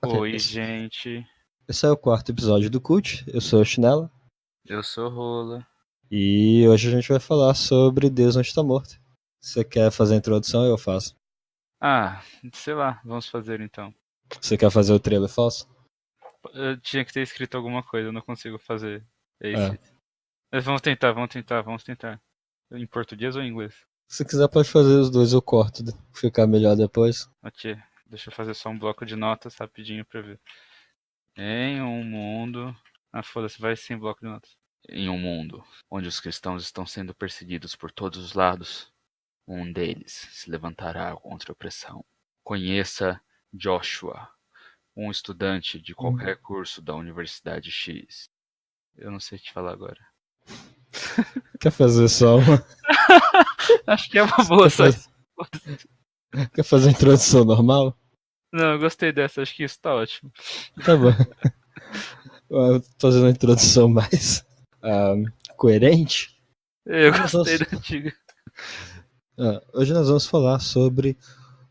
Ok, Oi, gente. esse é o quarto episódio do Cult. Eu sou o Chinela. Eu sou Rola. E hoje a gente vai falar sobre Deus Não Está Morto. Você quer fazer a introdução? Eu faço. Ah, sei lá, vamos fazer então. Você quer fazer o trailer falso? Eu tinha que ter escrito alguma coisa, eu não consigo fazer É. esse. Mas vamos tentar. Em português ou em inglês? Se quiser pode fazer os dois, eu corto. Ficar melhor depois. Ok, deixa eu fazer só um bloco de notas rapidinho pra ver. Em um mundo. Ah, foda-se, vai sem bloco de notas. Em um mundo onde os cristãos estão sendo perseguidos por todos os lados, um deles se levantará contra a opressão. Conheça Joshua, um estudante de qualquer curso da Universidade X. Eu não sei te falar agora. Quer fazer só uma? Acho que é uma boa só. Quer fazer a introdução normal? Não, eu gostei dessa, acho que isso tá ótimo. Tá bom. Eu tô fazendo a introdução mais coerente. Eu Nós gostei vamos- da antiga. Hoje nós vamos falar sobre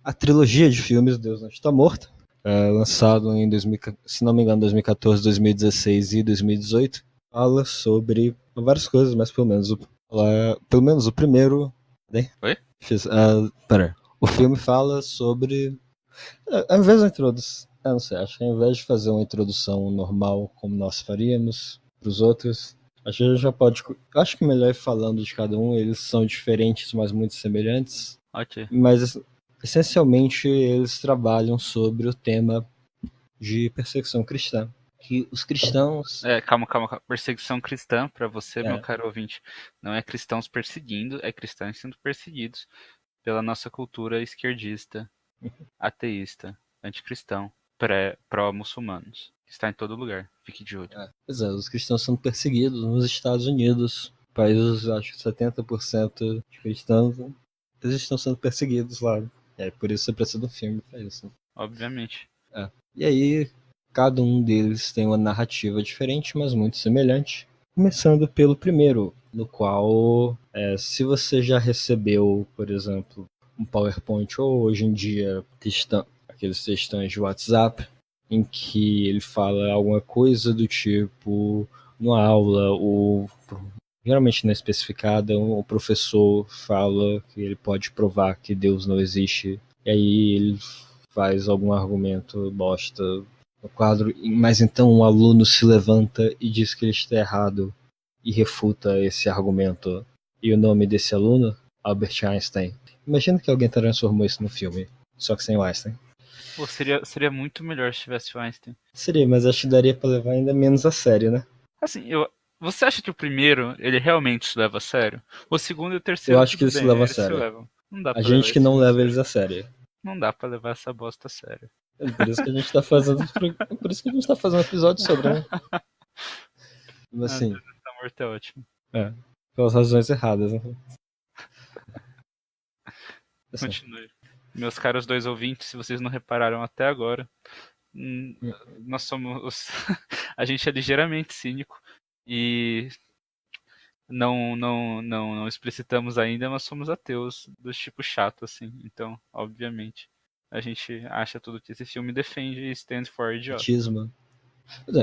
a trilogia de filmes Deus Não Está Morto, lançado em 2000, se não me engano, 2014, 2016 e 2018. Fala sobre várias coisas, mas pelo menos o primeiro. Né? Oi? Pera. O filme fala sobre. Ao invés da introdução. Eu não sei, acho que ao invés de fazer uma introdução normal, como nós faríamos para os outros, acho que a gente já pode. Acho que melhor ir falando de cada um, eles são diferentes, mas muito semelhantes. Ok. Mas essencialmente eles trabalham sobre o tema de perseguição cristã. Que os cristãos. Calma. Perseguição cristã, pra você, meu É, caro ouvinte, não é cristãos perseguindo, é cristãos sendo perseguidos pela nossa cultura esquerdista, ateísta, anticristão, pró-muçulmanos. Está em todo lugar. Fique de olho. pois é, os cristãos sendo perseguidos nos Estados Unidos. Países, acho que 70% de cristãos, eles estão sendo perseguidos lá. Por isso você precisa de um filme pra isso. Obviamente. E aí, cada um deles tem uma narrativa diferente, mas muito semelhante. Começando pelo primeiro, no qual, se você já recebeu, por exemplo, um PowerPoint ou hoje em dia aqueles textões de WhatsApp, em que ele fala alguma coisa do tipo, numa aula, ou geralmente não é especificada, o professor fala que ele pode provar que Deus não existe, e aí ele faz algum argumento bosta no quadro, mas então o aluno se levanta e diz que ele está errado e refuta esse argumento. E o nome desse aluno? Albert Einstein. Imagina que alguém transformou isso no filme, só que sem o Einstein. Pô, seria muito melhor se tivesse o Einstein. Seria, mas acho que daria pra levar ainda menos a sério, né? Assim, você acha que o primeiro, ele realmente se leva a sério? O segundo e o Eu terceiro, acho que tudo eles se bem, levam a eles se sério. levam. Não dá A pra levar gente que esse não filme a leva eles sério. a sério. Não dá pra levar essa bosta a sério. Por isso que a gente tá fazendo. Por isso que a gente tá fazendo um episódio sobre, né? Assim, Deus está morto é ótimo. pelas razões erradas, né? Assim, Continue. Meus caros dois ouvintes, se vocês não repararam até agora, nós somos. A gente é ligeiramente cínico e não explicitamos ainda, mas somos ateus do tipo chato, assim. Então, obviamente, a gente acha tudo que esse filme defende e stand for idiota. autismo.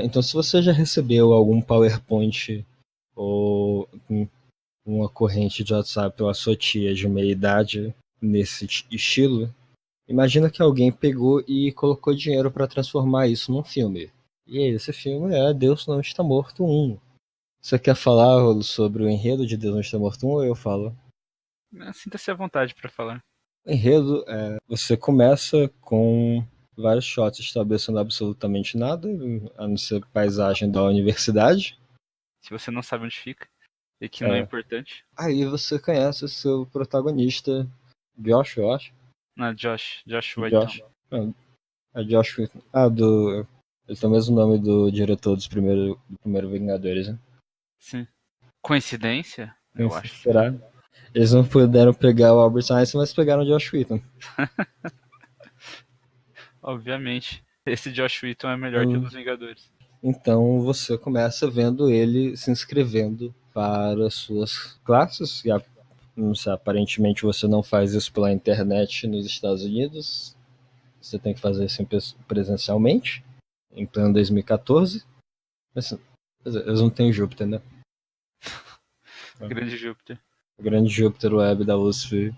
Então, se você já recebeu algum PowerPoint ou uma corrente de WhatsApp pela sua tia de meia idade nesse estilo, imagina que alguém pegou e colocou dinheiro para transformar isso num filme. E aí, esse filme é Deus Não Está Morto 1. Você quer falar sobre o enredo de Deus Não Está Morto 1 ou eu falo? Sinta-se à vontade para falar. O enredo você começa com vários shots estabelecendo absolutamente nada, a não ser paisagem da universidade. Se você não sabe onde fica e que não é É. importante. Aí você conhece o seu protagonista, Josh, eu acho. Não, Josh Whitton. Josh. É Josh Whedon. Ele tem o mesmo nome do diretor do primeiro Vingadores, né? Sim. Coincidência? Eu acho que Será? Eles não puderam pegar o Albert Einstein, mas pegaram o Josh Whedon. obviamente. Esse Josh Whedon é melhor que o dos Vingadores. Então você começa vendo ele se inscrevendo para suas classes. Não sei, aparentemente você não faz isso pela internet nos Estados Unidos. você tem que fazer isso presencialmente, em pleno 2014. Mas eles não têm Júpiter, né? Grande Júpiter. O grande Júpiter Web da USP,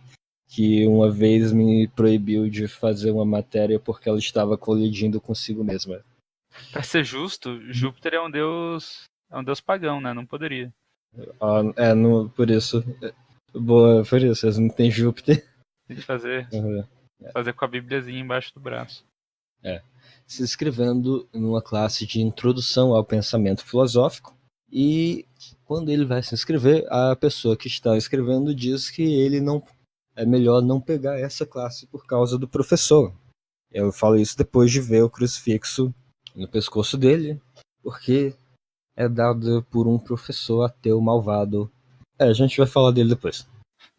que uma vez me proibiu de fazer uma matéria porque ela estava colidindo consigo mesma. Pra ser justo, Júpiter é um deus pagão, né? Não poderia. Por isso. Boa, por isso, eles não têm Júpiter. Tem que fazer Uhum. com a Bíbliazinha embaixo do braço. Se inscrevendo numa classe de introdução ao pensamento filosófico, e quando ele vai se inscrever, a pessoa que está escrevendo diz que ele não é melhor não pegar essa classe por causa do professor. Eu falo isso depois de ver o crucifixo no pescoço dele, porque é dado por um professor ateu malvado. A gente vai falar dele depois.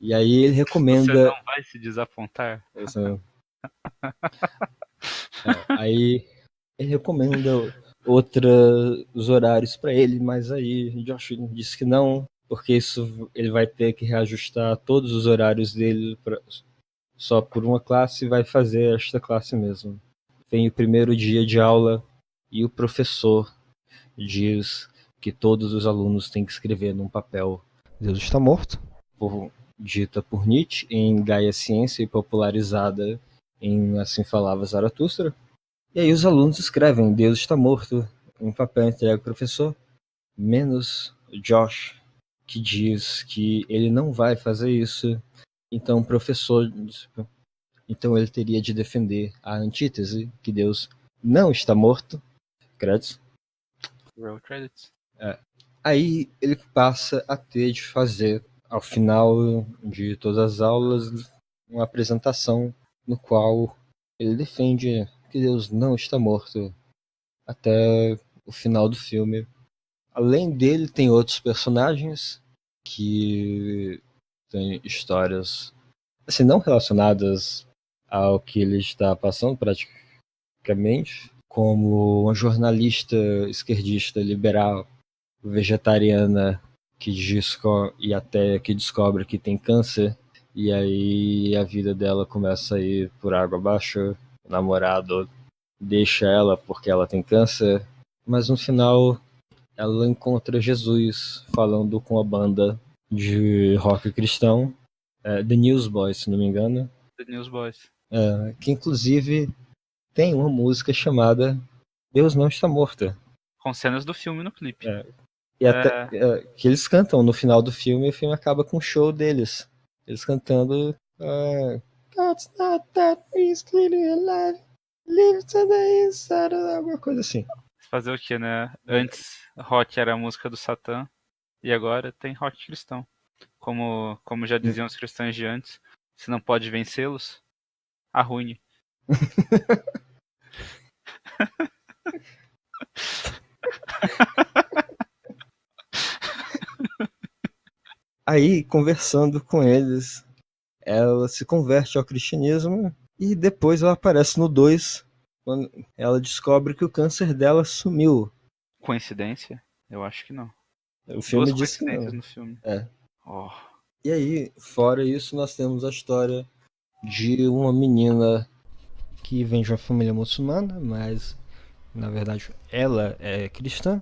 E aí ele Você recomenda. não vai se desapontar? Aí ele recomenda outros horários para ele, mas aí Josh disse que não, porque isso ele vai ter que reajustar todos os horários dele só por uma classe e vai fazer esta classe mesmo. Vem o primeiro dia de aula e o professor diz que todos os alunos têm que escrever num papel Deus está morto, dita por Nietzsche em Gaia Ciência e popularizada em Assim Falava Zaratustra. E aí os alunos escrevem Deus está morto em papel entregue ao professor, menos Josh, que diz que ele não vai fazer isso. Então o professor, então ele teria de defender a antítese, que Deus não está morto. Créditos. Roll credits. Aí ele passa a ter de fazer, ao final de todas as aulas, uma apresentação no qual ele defende que Deus não está morto até o final do filme. Além dele, tem outros personagens que têm histórias assim, não relacionadas ao que ele está passando praticamente, como uma jornalista esquerdista liberal vegetariana e até que descobre que tem câncer, e aí a vida dela começa a ir por água abaixo. O namorado deixa ela porque ela tem câncer, mas no final ela encontra Jesus falando com a banda de rock cristão, The Newsboys, se não me engano, The Newsboys. que inclusive tem uma música chamada Deus Não Está Morto. Com cenas do filme no clipe. E até que eles cantam no final do filme, e o filme acaba com o show deles. Eles cantando God's not that he's clearly alive. Live to the inside of alguma coisa assim. Fazer o que, né? Antes rock era a música do Satã e agora tem rock cristão. Como já diziam os cristãos de antes, se não pode vencê-los, arruine. Aí, conversando com eles, ela se converte ao cristianismo e depois ela aparece no 2, quando ela descobre que o câncer dela sumiu. Coincidência? Eu acho que não. O filme Duas diz que coincidências não. no filme. Oh. E aí, fora isso, nós temos a história de uma menina que vem de uma família muçulmana, mas na verdade ela é cristã.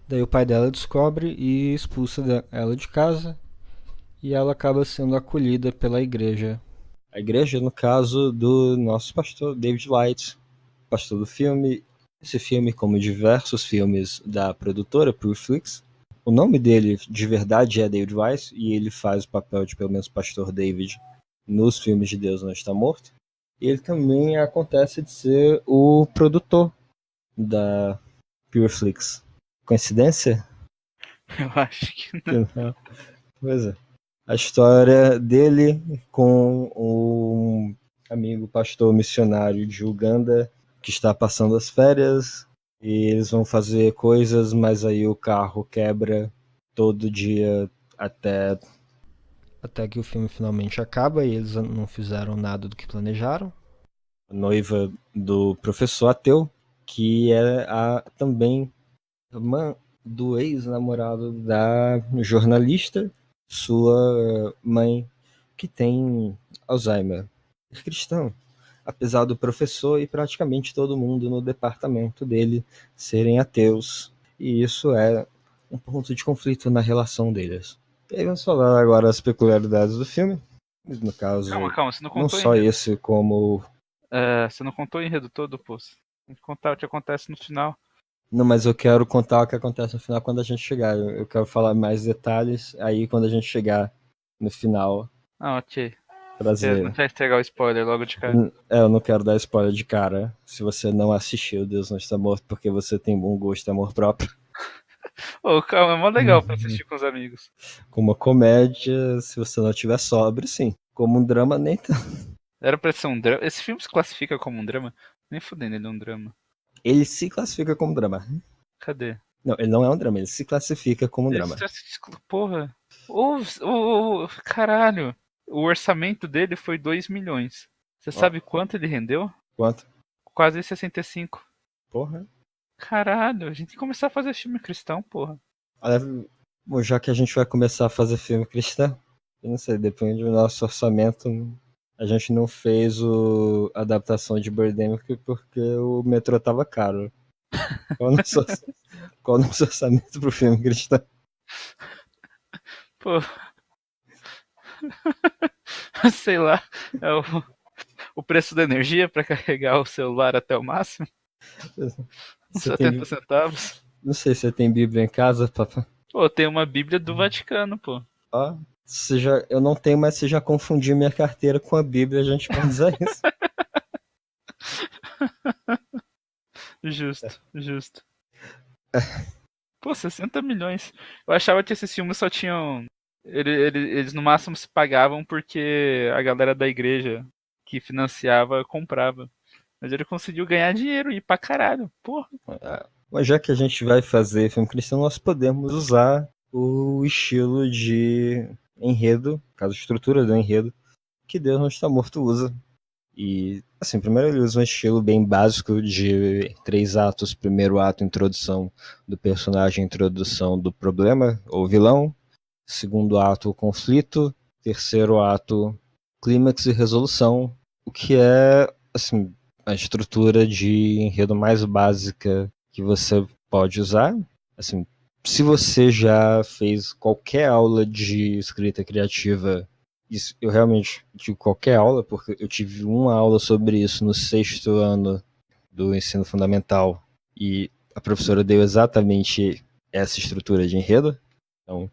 Daí o pai dela descobre e expulsa ela de casa, e ela acaba sendo acolhida pela igreja. A igreja, no caso do nosso pastor David White, pastor do filme. Esse filme, como diversos filmes da produtora Pureflix, o nome dele de verdade é David Weiss, e ele faz o papel de pelo menos pastor David nos filmes de Deus Não Está Morto. E ele também acontece de ser o produtor da Pureflix. Coincidência? Eu acho que não. Pois é. A história dele com um amigo pastor missionário de Uganda que está passando as férias, e eles vão fazer coisas, mas aí o carro quebra todo dia até que o filme finalmente acaba e eles não fizeram nada do que planejaram. A noiva do professor ateu, que é também irmã do ex-namorado da jornalista, sua mãe, que tem Alzheimer. É cristão. apesar do professor e praticamente todo mundo no departamento dele serem ateus. E isso é um ponto de conflito na relação deles. E aí vamos falar agora as peculiaridades do filme. No caso, Calma, você não não contou o só enredo. esse, como... Você não contou o enredo todo, pô. Você tem que contar o que acontece no final. Não, mas eu quero contar o que acontece no final quando a gente chegar. Eu quero falar mais detalhes aí quando a gente chegar no final. Ah, ok. Não Prazer. quer estragar o spoiler logo de cara. Eu não quero dar spoiler de cara. Se você não assistiu Deus Não Está Morto porque você tem bom gosto e amor próprio. Ô, calma, é mó legal pra assistir com os amigos. Como uma comédia, se você não tiver sóbrio, sim. Como um drama, nem tanto. Era pra ser um drama. Esse filme se classifica como um drama? Nem fudendo, ele é um drama. Ele se classifica como drama. Cadê? Não, ele não é um drama, ele se classifica como um drama. Porra. Caralho. O orçamento dele foi 2 milhões. Você Ó, sabe quanto ele rendeu? quanto? Quase 65. Porra. Caralho, a gente tem que começar a fazer filme cristão, porra. Olha, bom, já que a gente vai começar a fazer filme cristão, eu não sei, depende do nosso orçamento. A gente não fez a adaptação de Birdemic porque o metrô tava caro. Qual o nosso, qual o nosso orçamento pro filme cristão? Pô. Sei lá. É o preço da energia pra carregar o celular até o máximo? Você 70 tem, centavos. não sei se você tem Bíblia em casa, papai. Pô, tem uma Bíblia do Vaticano, pô. Ó, eu não tenho, mas você já confundiu minha carteira com a Bíblia, a gente pode usar isso. Justo, justo. Pô, 60 milhões. Eu achava que esses filmes só tinham. Eles no máximo se pagavam porque a galera da igreja que financiava comprava. Mas ele conseguiu ganhar dinheiro e ir pra caralho. Porra. Mas já que a gente vai fazer filme cristão, nós podemos usar o estilo de enredo, caso estrutura do enredo, que Deus Não Está Morto usa. E, assim, primeiro ele usa um estilo bem básico de 3 atos. Primeiro ato, introdução do personagem, introdução do problema ou vilão. Segundo ato, conflito. Terceiro ato, clímax e resolução. O que é, assim, a estrutura de enredo mais básica que você pode usar. Assim, se você já fez qualquer aula de escrita criativa, isso, eu realmente digo qualquer aula, porque eu tive uma aula sobre isso no 6º ano do ensino fundamental e a professora deu exatamente essa estrutura de enredo. Então,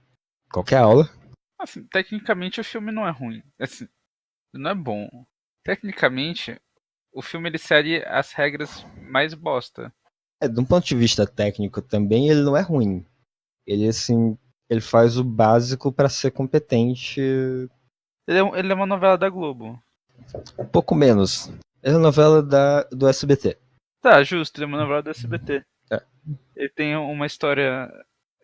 qualquer aula. Assim, tecnicamente o filme não é ruim. Assim, não é bom. Tecnicamente, o filme ele segue as regras mais bosta. De um ponto de vista técnico também, ele não é ruim. Ele, assim, ele faz o básico para ser competente. Ele é uma novela da Globo. Um pouco menos. É a novela do SBT. Tá, justo, ele é uma novela do SBT. É. Ele tem uma história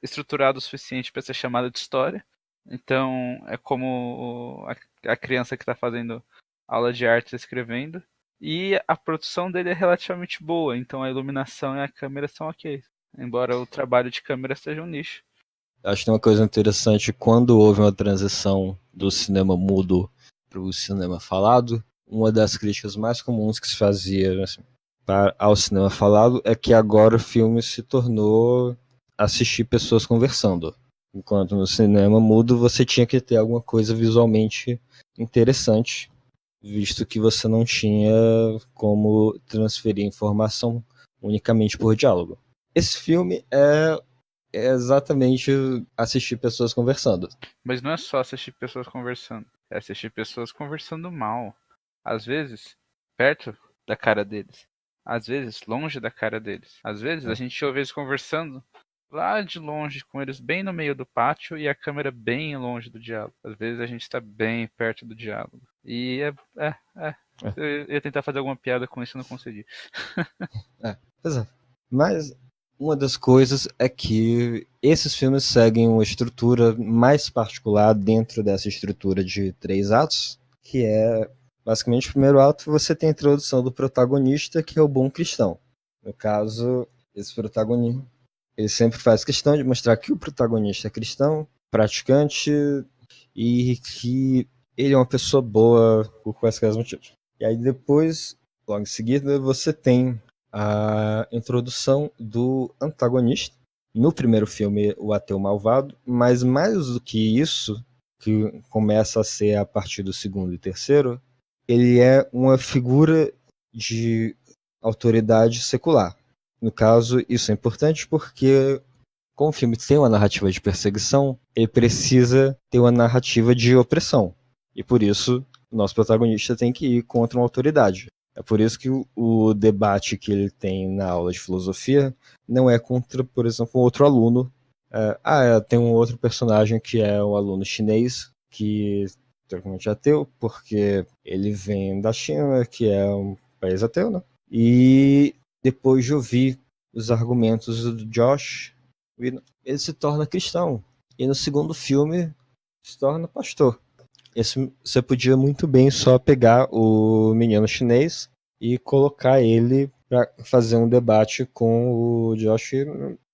estruturada o suficiente para ser chamada de história. Então é como a criança que está fazendo aula de arte escrevendo. E a produção dele é relativamente boa, então a iluminação e a câmera são ok. Embora o trabalho de câmera seja um nicho. Acho que tem uma coisa interessante, quando houve uma transição do cinema mudo para o cinema falado, uma das críticas mais comuns que se fazia assim, ao cinema falado é que agora o filme se tornou assistir pessoas conversando. Enquanto no cinema mudo você tinha que ter alguma coisa visualmente interessante, visto que você não tinha como transferir informação unicamente por diálogo. Esse filme é exatamente assistir pessoas conversando. Mas não é só assistir pessoas conversando, é assistir pessoas conversando mal. Às vezes, perto da cara deles. Às vezes, longe da cara deles. Às vezes, a gente ouve eles conversando lá de longe, com eles bem no meio do pátio e a câmera bem longe do diálogo. Às vezes, a gente está bem perto do diálogo. E eu ia tentar fazer alguma piada com isso e não consegui. Pois é. Mas uma das coisas é que esses filmes seguem uma estrutura mais particular dentro dessa estrutura de 3 atos, que é, basicamente, o primeiro ato você tem a introdução do protagonista, que é o bom cristão. No caso, esse protagonista, ele sempre faz questão de mostrar que o protagonista é cristão, praticante, e que ele é uma pessoa boa por quaisquer motivos. E aí depois Logo em seguida, você tem a introdução do antagonista. No primeiro filme, o ateu malvado, mas mais do que isso, que começa a ser a partir do segundo e terceiro, ele é uma figura de autoridade secular. No caso, isso é importante porque, como o filme tem uma narrativa de perseguição, ele precisa ter uma narrativa de opressão. E por isso, o nosso protagonista tem que ir contra uma autoridade. É por isso que o debate que ele tem na aula de filosofia não é contra, por exemplo, um outro aluno. Tem um outro personagem que é um aluno chinês que teoricamente é ateu, porque ele vem da China, que é um país ateu, né? E depois de ouvir os argumentos do Josh, ele se torna cristão. E no segundo filme, se torna pastor. Você podia muito bem só pegar o menino chinês e colocar ele para fazer um debate com o Josh, e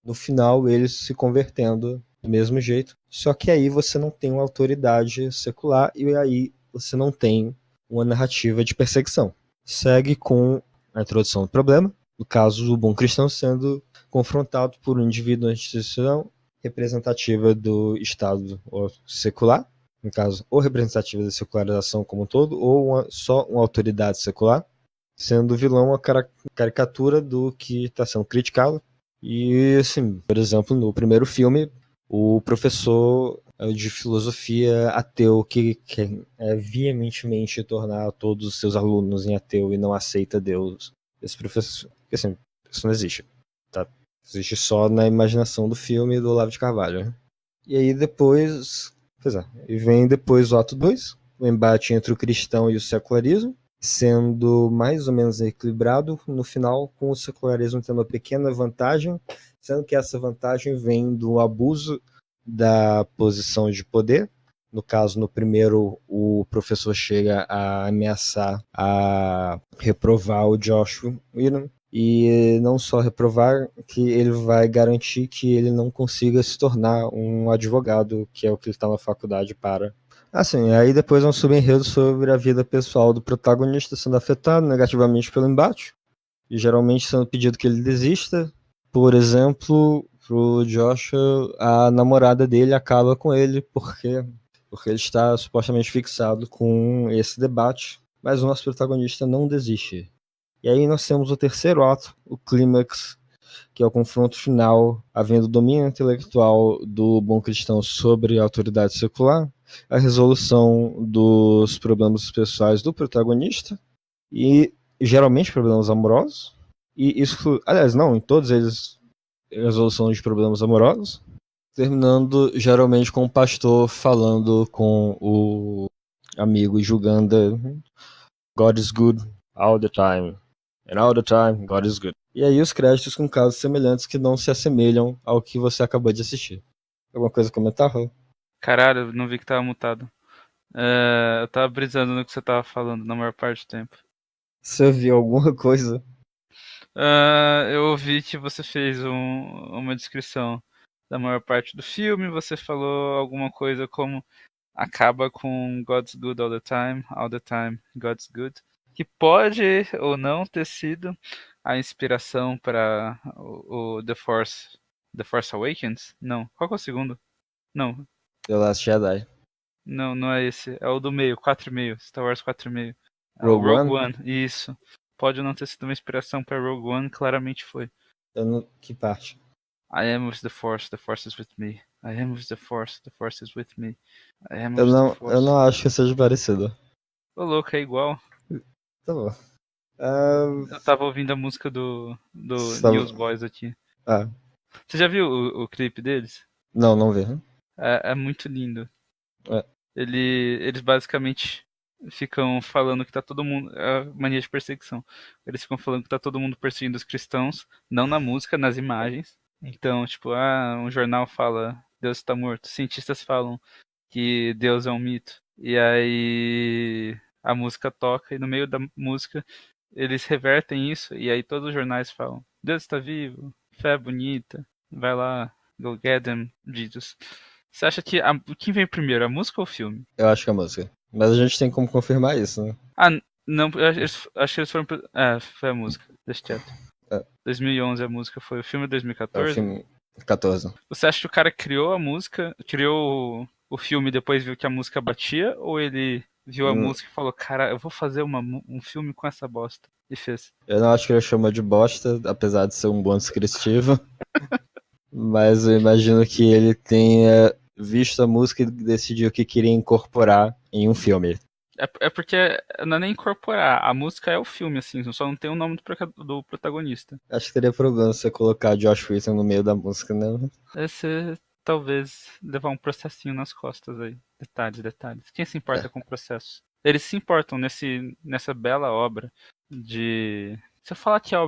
no final ele se convertendo do mesmo jeito. Só que aí você não tem uma autoridade secular e aí você não tem uma narrativa de perseguição. Segue com a introdução do problema, no caso do bom cristão sendo confrontado por um indivíduo, uma instituição representativa do Estado secular, no caso, ou representativa da secularização como um todo, ou só uma autoridade secular, sendo o vilão uma caricatura do que está sendo criticado. E, assim, por exemplo, no primeiro filme, o professor de filosofia ateu que quer veementemente tornar todos os seus alunos em ateu e não aceita Deus. Esse professor, assim, isso não existe, tá? Existe só na imaginação do filme do Olavo de Carvalho, né? E aí depois... E vem depois o ato 2, o embate entre o cristão e o secularismo, sendo mais ou menos equilibrado no final, com o secularismo tendo uma pequena vantagem, sendo que essa vantagem vem do abuso da posição de poder. No caso, no primeiro, o professor chega a ameaçar a reprovar o Joshua Whedon, e não só reprovar, que ele vai garantir que ele não consiga se tornar um advogado, que é o que ele está na faculdade para. Assim, aí depois é um subenredo sobre a vida pessoal do protagonista sendo afetado negativamente pelo embate, e geralmente sendo pedido que ele desista. Por exemplo, pro Joshua, a namorada dele acaba com ele porque ele está supostamente fixado com esse debate, mas o nosso protagonista não desiste. E aí nós temos o terceiro ato, o clímax, que é o confronto final, havendo domínio intelectual do bom cristão sobre a autoridade secular, a resolução dos problemas pessoais do protagonista, e geralmente problemas amorosos, e isso, aliás, não, em todos eles, resolução de problemas amorosos, terminando geralmente com o pastor falando com o amigo e julgando God is good all the time. And all the time, God is good. E aí os créditos com casos semelhantes que não se assemelham ao que você acabou de assistir. Alguma coisa a comentar, Raul? Caralho, eu não vi que tava mutado. Eu tava brisando no que você tava falando na maior parte do tempo. Você viu alguma coisa? Eu ouvi que você fez uma descrição da maior parte do filme. Você falou alguma coisa como acaba com God's good all the time, God's good. Que pode ou não ter sido a inspiração para o The Force Awakens? Não. Qual que é o segundo? Não. The Last Jedi. Não, não é esse. É o do meio, 4,5. Star Wars 4,5. É o Rogue Rogue One? One, isso. Pode não ter sido uma inspiração para Rogue One, claramente foi. Que parte? I am with the Force is with me. I am with the Force is with me. I am Eu with the não, eu Force. não acho que seja parecido. Ô louco, é igual. Tá bom. Eu tava ouvindo a música do Tava... Newsboys aqui. Ah, Você já viu o clipe deles? não vi. É muito lindo. É. Eles basicamente ficam falando que tá todo mundo. É a mania de perseguição. Eles ficam falando que tá todo mundo perseguindo os cristãos, não na música, nas imagens. Então, tipo, um jornal fala Deus está morto. Cientistas falam que Deus é um mito. E aí a música toca e no meio da música eles revertem isso e aí todos os jornais falam Deus está vivo, fé é bonita, vai lá, go get them, Jesus. Você acha que quem vem primeiro, a música ou o filme? Eu acho que é a música. Mas a gente tem como confirmar isso, né? Não, acho que eles foram. Foi a música. Deixa quieto. É. 2011 a música foi. O filme é É o 2014? filme 14. Você acha que o cara criou a música, criou o filme e depois viu que a música batia? Ou ele viu a Hum, música e falou, cara, eu vou fazer um filme com essa bosta? E fez. Eu não acho que ele chama de bosta, apesar de ser um bom descritivo. Mas eu imagino que ele tenha visto a música e decidiu que queria incorporar em um filme. É porque não é nem incorporar, a música é o filme, assim, só não tem o nome do protagonista. Acho que teria problema você colocar Josh Whedon no meio da música, né? Esse talvez levar um processinho nas costas aí. Detalhes, detalhes. Quem se importa É. com o processo? Eles se importam nessa bela obra de. Se eu falar que é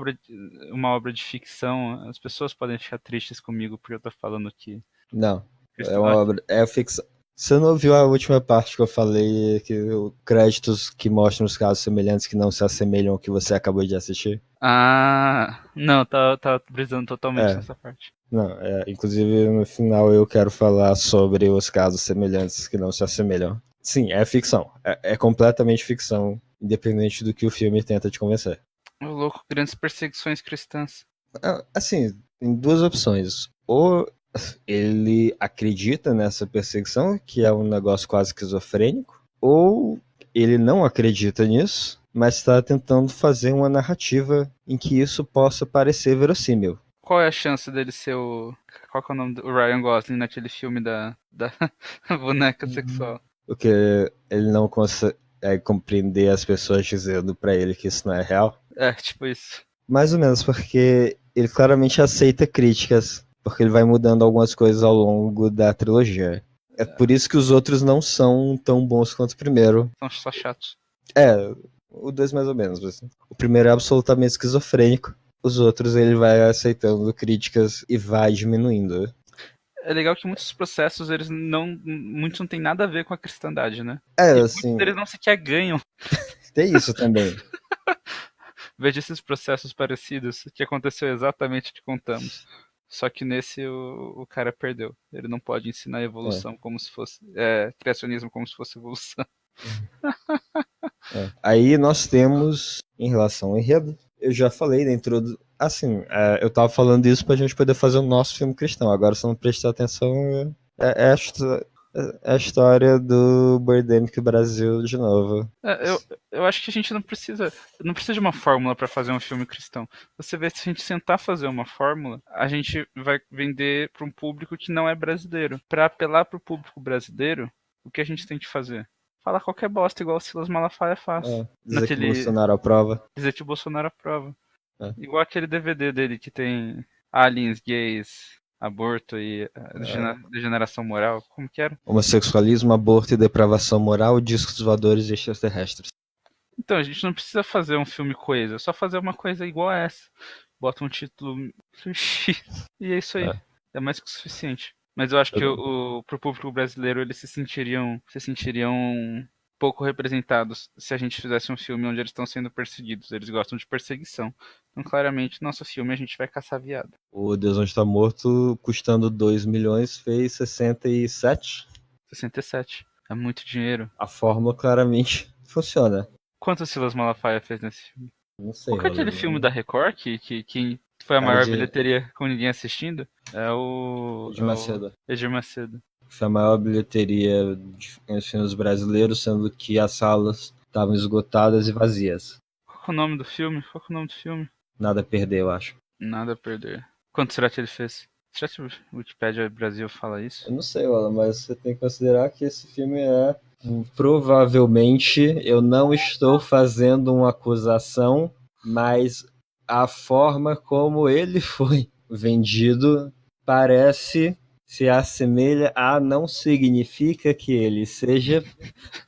uma obra de ficção, as pessoas podem ficar tristes comigo porque eu tô falando que. Não, é uma obra, é ficção. Você não ouviu a última parte que eu falei, que créditos que mostram os casos semelhantes que não se assemelham ao que você acabou de assistir? Ah, não, tá brisando totalmente É, nessa parte. não, inclusive no final eu quero falar sobre os casos semelhantes que não se assemelham. Sim, é ficção, é completamente ficção, independente do que o filme tenta te convencer. Ô louco, grandes perseguições cristãs. Assim, tem duas opções. Ou ele acredita nessa perseguição, que é um negócio quase esquizofrênico, ou ele não acredita nisso, mas está tentando fazer uma narrativa em que isso possa parecer verossímil. Qual é a chance dele ser o. Qual que é o nome do Ryan Gosling naquele filme da boneca sexual? Porque ele não consegue compreender as pessoas dizendo pra ele que isso não é real. É, tipo isso. Mais ou menos, porque ele claramente aceita críticas, porque ele vai mudando algumas coisas ao longo da trilogia. É por isso que os outros não são tão bons quanto o primeiro. São só chatos. É, o dois mais ou menos. Assim. O primeiro é absolutamente esquizofrênico. Os outros ele vai aceitando críticas e vai diminuindo. É legal que muitos processos, eles não. Muitos não tem nada a ver com a cristandade, né? É, E muitos assim, deles não sequer ganham. tem isso também. Veja esses processos parecidos que aconteceu exatamente o que contamos. Só que nesse o cara perdeu. Ele não pode ensinar É, evolução como se fosse. Criacionismo como se fosse evolução. Aí nós temos, em relação ao enredo, eu já falei dentro do. Assim, eu tava falando isso pra gente poder fazer o nosso filme cristão. Agora, se não prestar atenção, é a história do Birdemic Brasil de novo. Eu acho que a gente não precisa de uma fórmula para fazer um filme cristão. Você vê, se a gente tentar fazer uma fórmula, a gente vai vender para um público que não é brasileiro. Para apelar para o público brasileiro, o que a gente tem que fazer? Falar qualquer bosta, igual o Silas Malafaia faz. Dizer que Bolsonaro aprova. Dizer que o Bolsonaro aprova. É, Igual aquele DVD dele que tem aliens, gays, aborto e degeneração moral. Como que era? homossexualismo, aborto e depravação moral, discos voadores e extraterrestres. Então, a gente não precisa fazer um filme coesa, é só fazer uma coisa igual a essa. Bota um título X e é isso aí. É. É mais que o suficiente. Mas eu acho que pro público brasileiro eles se sentiriam pouco representados se a gente fizesse um filme onde eles estão sendo perseguidos. Eles gostam de perseguição. Então, claramente, nosso filme a gente vai caçar viado. O Deus Onde Está Morto, custando 2 milhões, fez 67. 67. É muito dinheiro. A fórmula claramente funciona. Quanto o Silas Malafaia fez nesse filme? Não sei, Qual que é aquele filme da Record que foi a maior bilheteria com ninguém assistindo? É o. de Macedo. Edir Macedo. Foi a maior bilheteria de filmes brasileiros, sendo que as salas estavam esgotadas e vazias. Qual que é o nome do filme? Qual que é o nome do filme? Nada a perder, eu acho. Nada a perder. Quanto será que ele fez? Será que o Wikipedia Brasil fala isso? Eu não sei, Alan, mas você tem que considerar que esse filme é. Provavelmente eu não estou fazendo uma acusação, mas a forma como ele foi vendido parece se assemelha a não significa que ele seja,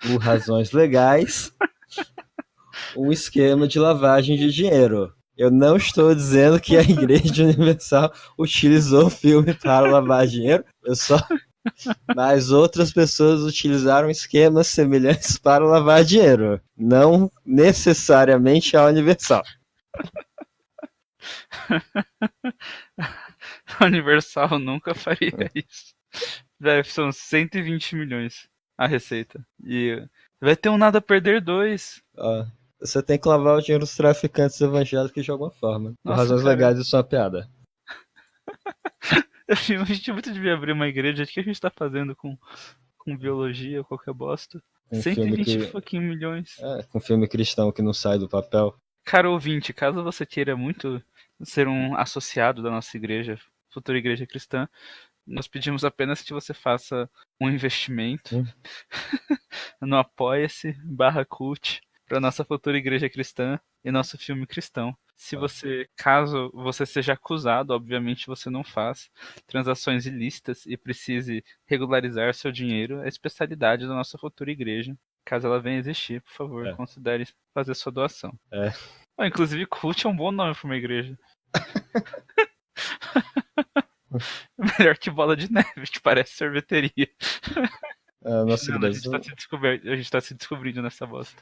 por razões legais, um esquema de lavagem de dinheiro. Eu não estou dizendo que a Igreja Universal utilizou o filme para lavar dinheiro, mas outras pessoas utilizaram esquemas semelhantes para lavar dinheiro, não necessariamente a Universal. A Universal nunca faria isso. São 120 milhões a receita. E vai ter um Nada a Perder 2. Você tem que lavar o dinheiro dos traficantes evangélicos de alguma forma. Por Nossa, razões cara. legais, isso é uma piada. A gente muito devia abrir uma igreja. O que a gente tá fazendo com biologia, qualquer bosta? Um filme 120 que. fucking milhões. Um filme cristão que não sai do papel. Cara ouvinte, caso você queira muito ser um associado da nossa igreja, futura igreja cristã, nós pedimos apenas que você faça um investimento no Apoia-se /cult para nossa futura igreja cristã e nosso filme cristão. Se você, caso você seja acusado, obviamente você não faz transações ilícitas e precise regularizar seu dinheiro, é a especialidade da nossa futura igreja. Caso ela venha existir, por favor, considere fazer sua doação. Inclusive, cult é um bom nome para uma igreja. Melhor que Bola de Neve, que parece sorveteria. A nossa Não, igreja. a gente tá se descobrindo nessa bosta.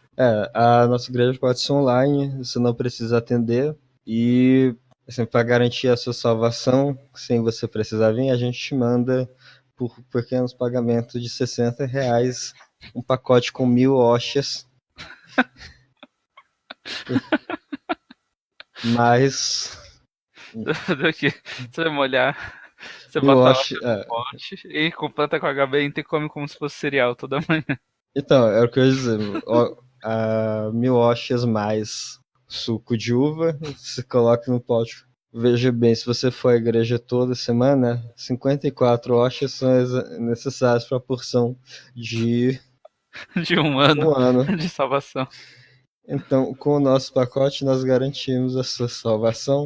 A nossa igreja pode ser online, você não precisa atender. E assim, para garantir a sua salvação, sem você precisar vir, a gente te manda por pequenos pagamentos de R$60 um pacote com 1000 hóstias. Mas. Você vai molhar. Você bota a no pote e completa com HB e come como se fosse cereal toda manhã. Então, é o que eu ia dizer. 1000 hóstias mais suco de uva, você coloca no pote. Veja bem, se você for à igreja toda semana, 54 hóstias são necessárias para a porção de um ano de salvação. Então, com o nosso pacote, nós garantimos a sua salvação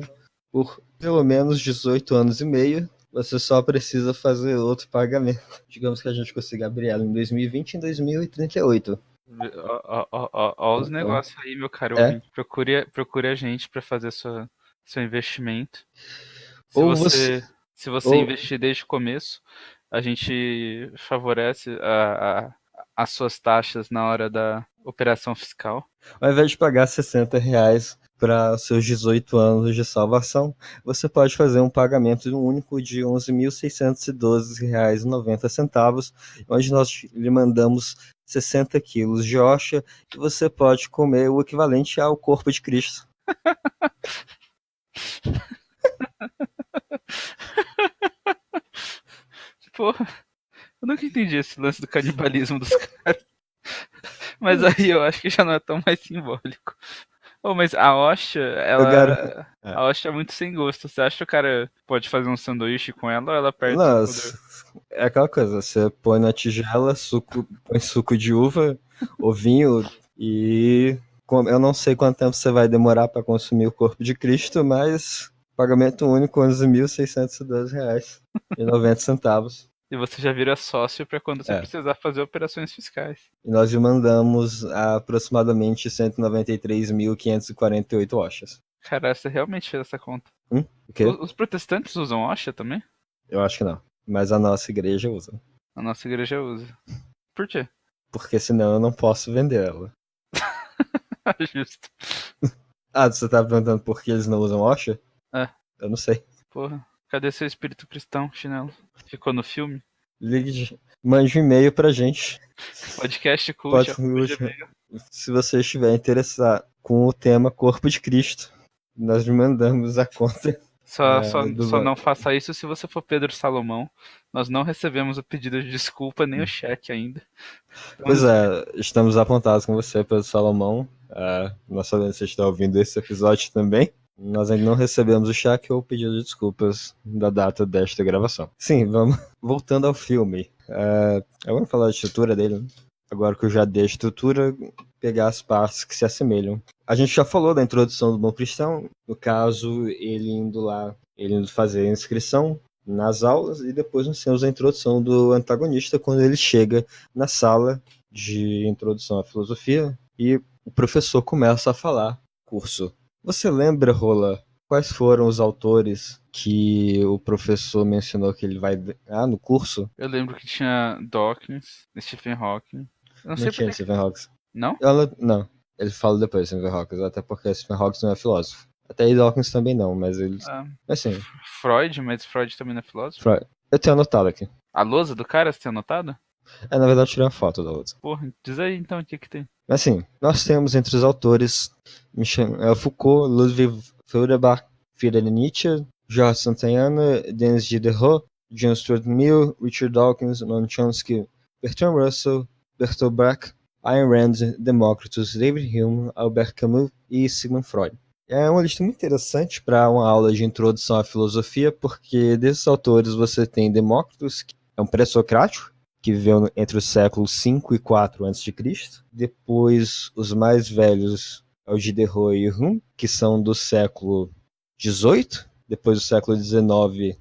por pelo menos 18 anos e meio. Você só precisa fazer outro pagamento. Digamos que a gente consiga abrir ela em 2020 e em 2038. Ó os negócios aí, meu caro ouvinte. Procure a gente para fazer seu investimento. Se você investir desde o começo, a gente favorece as suas taxas na hora da operação fiscal. Ao invés de pagar R$60 para seus 18 anos de salvação, você pode fazer um pagamento único de R$ 11.612,90, onde nós lhe mandamos 60 quilos de hóstia e você pode comer o equivalente ao corpo de Cristo. Porra, eu nunca entendi esse lance do canibalismo dos caras. Mas aí eu acho que já não é tão mais simbólico. Mas a hóstia, a hóstia é muito sem gosto. Você acha que o cara pode fazer um sanduíche com ela ou ela perde Não, seu poder? É aquela coisa, você põe na tigela, põe suco de uva, ovinho e... Eu não sei quanto tempo você vai demorar para consumir o corpo de Cristo, mas pagamento único, R$11.612,90. E você já vira sócio para quando você precisar fazer operações fiscais. E nós lhe mandamos aproximadamente 193.548 hóstias. Cara, você realmente fez essa conta? O quê? Os protestantes usam hóstia também? Eu acho que não, mas a nossa igreja usa. A nossa igreja usa. Por quê? Porque senão eu não posso vender ela. Justo. Você tá perguntando por que eles não usam hóstia? Eu não sei. Porra, cadê seu espírito cristão, chinelo? Ficou no filme? Mande um e-mail pra gente. Podcast Cult. Se você estiver interessado com o tema Corpo de Cristo, nós lhe mandamos a conta. Só não faça isso se você for Pedro Salomão. Nós não recebemos o pedido de desculpa nem o cheque ainda. Pois estamos apontados com você, Pedro Salomão. Nós sabemos que você está ouvindo esse episódio também. Nós ainda não recebemos o cheque ou o pedido de desculpas da data desta gravação. Sim, vamos voltando ao filme. Vamos falar da estrutura dele, né? Agora que eu já dei a estrutura, pegar as partes que se assemelham. A gente já falou da introdução do Bom Cristão, no caso, ele indo fazer a inscrição nas aulas e depois nós temos a introdução do antagonista quando ele chega na sala de introdução à filosofia e o professor começa a falar curso. Você lembra, Rola, quais foram os autores que o professor mencionou que ele vai no curso? Eu lembro que tinha Dawkins, Stephen Hawking. Não tinha Stephen Hawking. Não? Não. Ele fala depois de Stephen Hawking, até porque Stephen Hawking não é filósofo. Até aí Dawkins também não, mas eles... assim... Freud, mas Freud também não é filósofo? Eu tenho anotado aqui. A lousa do cara, você tem anotado? Na verdade, eu tirei uma foto da outra. Porra, diz aí então o que tem. Mas assim, nós temos entre os autores Foucault, Ludwig Feuerbach, Friedrich Nietzsche, Georges Santayana, Denis Diderot, John Stuart Mill, Richard Dawkins, Noam Chomsky, Bertrand Russell, Bertolt Brecht, Ayn Rand, Democritus, David Hume, Albert Camus e Sigmund Freud. É uma lista muito interessante para uma aula de introdução à filosofia, porque desses autores você tem Demócritus, que é um pré-socrático, que viveu entre os séculos 5 e 4 a.C. Depois, os mais velhos é o Diderot e Hume, que são do século 18. Depois do século 19,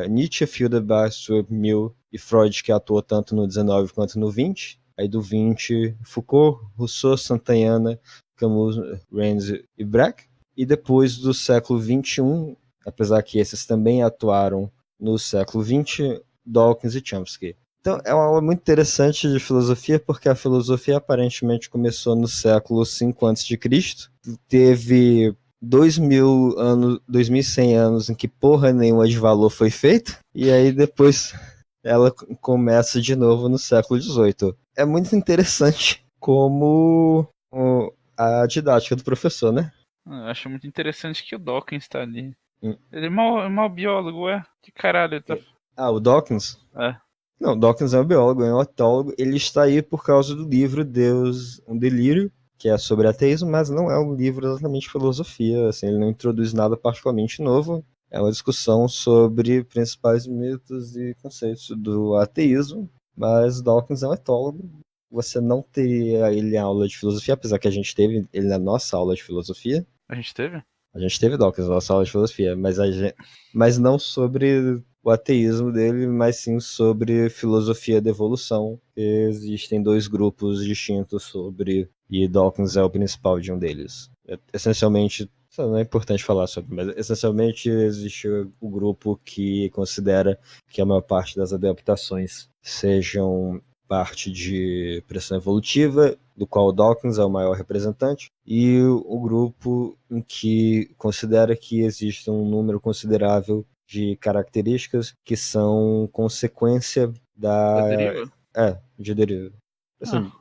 Nietzsche, Feuerbach, Stuart Mill e Freud, que atuou tanto no 19 quanto no 20. Aí do 20, Foucault, Rousseau, Santayana, Camus, Rand e Brecht. E depois do século 21, apesar que esses também atuaram no século 20, Dawkins e Chomsky. Então, é uma aula muito interessante de filosofia, porque a filosofia aparentemente começou no século 5 a.C., teve 2.000 anos, 2.100 anos em que porra nenhuma de valor foi feita, e aí depois ela começa de novo no século 18. É muito interessante como a didática do professor, né? Eu acho muito interessante que o Dawkins tá ali. Hum. Ele é mau biólogo, ué? Que caralho ele tá... O Dawkins? É. Não, Dawkins é um biólogo, é um etólogo. Ele está aí por causa do livro Deus, um Delírio, que é sobre ateísmo, mas não é um livro exatamente de filosofia. Assim, ele não introduz nada particularmente novo. É uma discussão sobre principais mitos e conceitos do ateísmo, mas Dawkins é um etólogo. Você não teria ele em aula de filosofia, apesar que a gente teve ele na nossa aula de filosofia. A gente teve? A gente teve Dawkins na nossa aula de filosofia, mas não sobre o ateísmo dele, mas sim sobre filosofia da evolução. Existem dois grupos distintos sobre, e Dawkins é o principal de um deles. Essencialmente, não é importante falar sobre, mas essencialmente existe o grupo que considera que a maior parte das adaptações sejam parte de pressão evolutiva, do qual Dawkins é o maior representante, e o grupo em que considera que existe um número considerável de características que são consequência Da da... deriva? de deriva. Assim,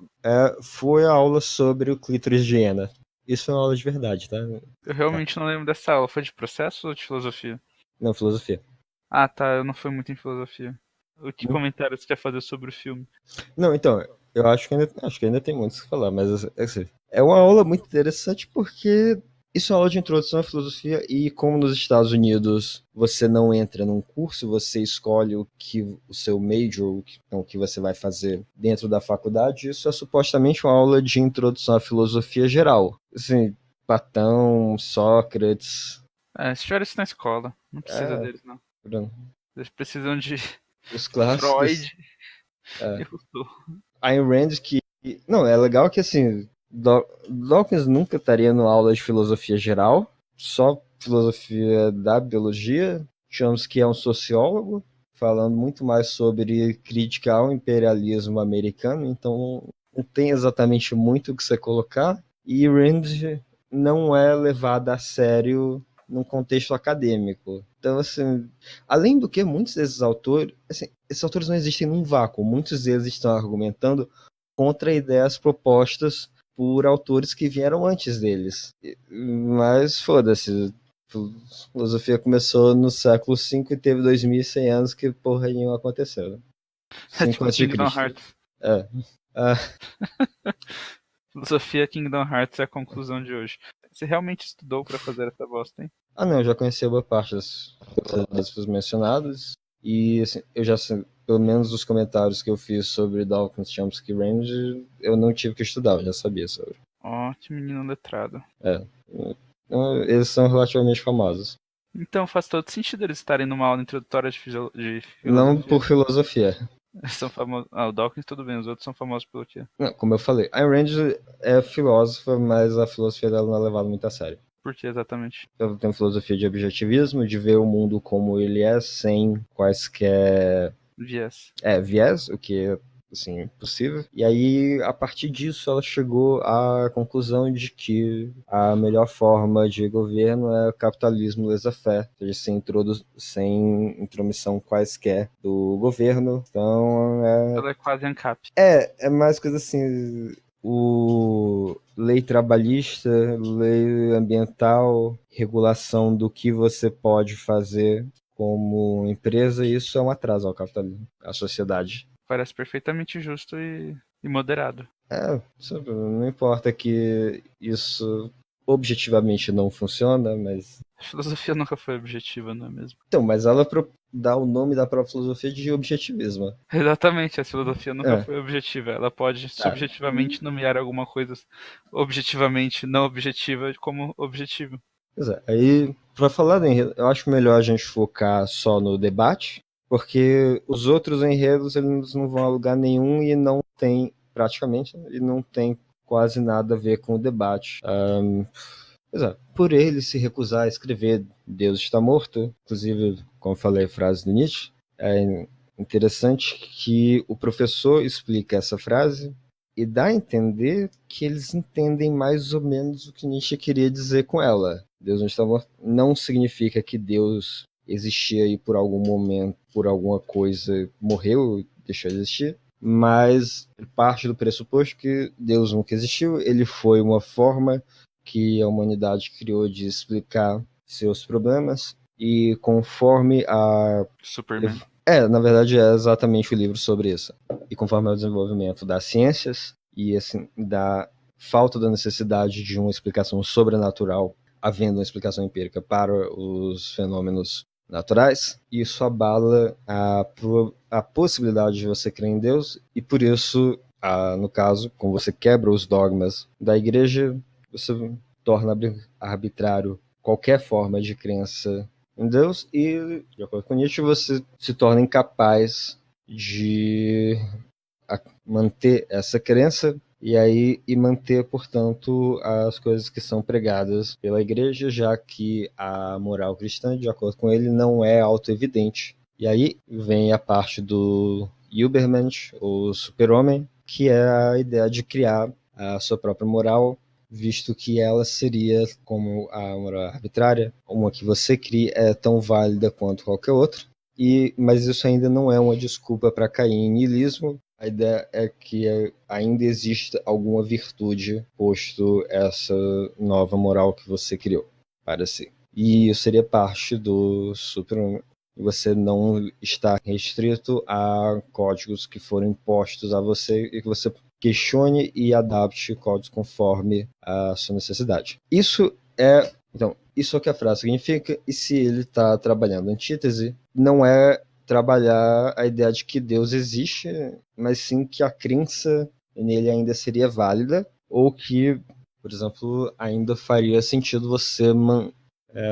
foi a aula sobre o clítoris de Hiena. Isso é uma aula de verdade, tá? Eu realmente não lembro dessa aula. Foi de processo ou de filosofia? Não, filosofia. Ah, tá. Eu não fui muito em filosofia. O que comentário você quer fazer sobre o filme? Não, então, eu acho que ainda tem muito o que falar, mas assim, é uma aula muito interessante porque isso é uma aula de introdução à filosofia e como nos Estados Unidos você não entra num curso, você escolhe o seu major, o que você vai fazer dentro da faculdade, isso é supostamente uma aula de introdução à filosofia geral. Assim, Platão, Sócrates... Se tiver isso na escola. Não precisa É, deles, não. Eles precisam de os clássicos. Freud e Rousseau. Ayn Rand que... Não, é legal que assim, Dawkins nunca estaria numa aula de filosofia geral, só filosofia da biologia. Chomsky é um sociólogo, falando muito mais sobre crítica ao imperialismo americano, então não tem exatamente muito o que você colocar. E Rand não é levada a sério num contexto acadêmico. Então, assim, além do que, muitos desses autores, assim, esses autores não existem num vácuo, muitos deles estão argumentando contra ideias propostas por autores que vieram antes deles. Mas, foda-se, a filosofia começou no século V e teve 2.100 anos que porra nenhuma aconteceu. Né? É 5 tipo antes de Kingdom Cristo. Hearts. Ah, Filosofia Kingdom Hearts é a conclusão de hoje. Você realmente estudou pra fazer essa bosta, hein? não, eu já conhecia boa parte das mencionadas. E assim, eu já, pelo menos os comentários que eu fiz sobre Dawkins, Chomsky e Rand, eu não tive que estudar, eu já sabia sobre. Ó, que menino letrado. Então, eles são relativamente famosos. Então faz todo sentido eles estarem numa aula introdutória de filosofia. Não por filosofia. Eles são famosos. O Dawkins tudo bem, os outros são famosos pelo quê? Não, como eu falei, Ayn Rand é filósofa, mas a filosofia dela não é levada muito a sério. Por que exatamente? Ela tem filosofia de objetivismo, de ver o mundo como ele é, sem quaisquer Viés. viés, o que assim, possível. E aí, a partir disso, ela chegou à conclusão de que a melhor forma de governo é o capitalismo laissez-faire, ou seja, sem intromissão quaisquer do governo. Então, Ela é quase ANCAP. é mais coisa assim, lei trabalhista, lei ambiental, regulação do que você pode fazer como empresa, isso é um atraso ao capitalismo, à sociedade. Parece perfeitamente justo e moderado. Sabe, não importa que isso objetivamente não funciona, mas... A filosofia nunca foi objetiva, não é mesmo? Então, mas ela dá o nome da própria filosofia de objetivismo. Exatamente, a filosofia nunca É, foi objetiva. Ela pode tá. subjetivamente nomear alguma coisa objetivamente não objetiva como objetivo. Pois é, aí, pra falar do enredo, eu acho melhor a gente focar só no debate, porque os outros enredos eles não vão a lugar nenhum e não tem, praticamente, e não tem quase nada a ver com o debate. Pois é, por ele se recusar a escrever Deus está morto, inclusive, como eu falei, a frase do Nietzsche, é interessante que o professor explica essa frase e dá a entender que eles entendem mais ou menos o que Nietzsche queria dizer com ela. Deus não está morto não significa que Deus existia e por algum momento, por alguma coisa, morreu, deixou de existir, mas parte do pressuposto que Deus nunca existiu, ele foi uma forma que a humanidade criou de explicar seus problemas e conforme Superman. na verdade é exatamente o livro sobre isso. E conforme o desenvolvimento das ciências e assim, da falta da necessidade de uma explicação sobrenatural, havendo uma explicação empírica para os fenômenos naturais, isso abala a possibilidade de você crer em Deus e por isso, no caso, como você quebra os dogmas da igreja, você torna arbitrário qualquer forma de crença em Deus e, de acordo com Nietzsche, você se torna incapaz de manter essa crença e manter, portanto, as coisas que são pregadas pela igreja, já que a moral cristã, de acordo com ele, não é autoevidente. E aí vem a parte do Übermensch, o super-homem, que é a ideia de criar a sua própria moral, visto que ela seria, como a moral arbitrária, uma que você cria é tão válida quanto qualquer outra. Mas isso ainda não é uma desculpa para cair em niilismo. A ideia é que ainda existe alguma virtude, posto essa nova moral que você criou para si. E isso seria parte do super-homem. Você não está restrito a códigos que foram impostos a você e que você questione e adapte códigos conforme a sua necessidade. Isso é o que a frase significa, e se ele está trabalhando antítese, não é trabalhar a ideia de que Deus existe, mas sim que a crença nele ainda seria válida, ou que, por exemplo, ainda faria sentido você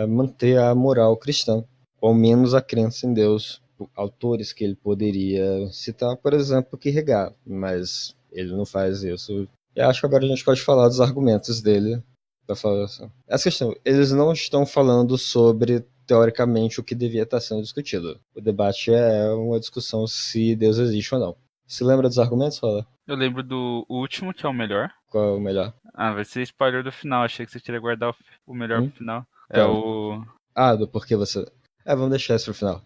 manter a moral cristã, ou menos a crença em Deus. Autores que ele poderia citar, por exemplo, Kierkegaard, mas ele não faz isso. E acho que agora a gente pode falar dos argumentos dele. Essa questão, eles não estão falando sobre, teoricamente, o que devia estar sendo discutido. O debate é uma discussão se Deus existe ou não. Se lembra dos argumentos, Rola? Eu lembro do último, que é o melhor. Qual é o melhor? Vai ser spoiler do final. Achei que você queria guardar o melhor pro final. É Qual? o. Do porquê você... vamos deixar isso pro final.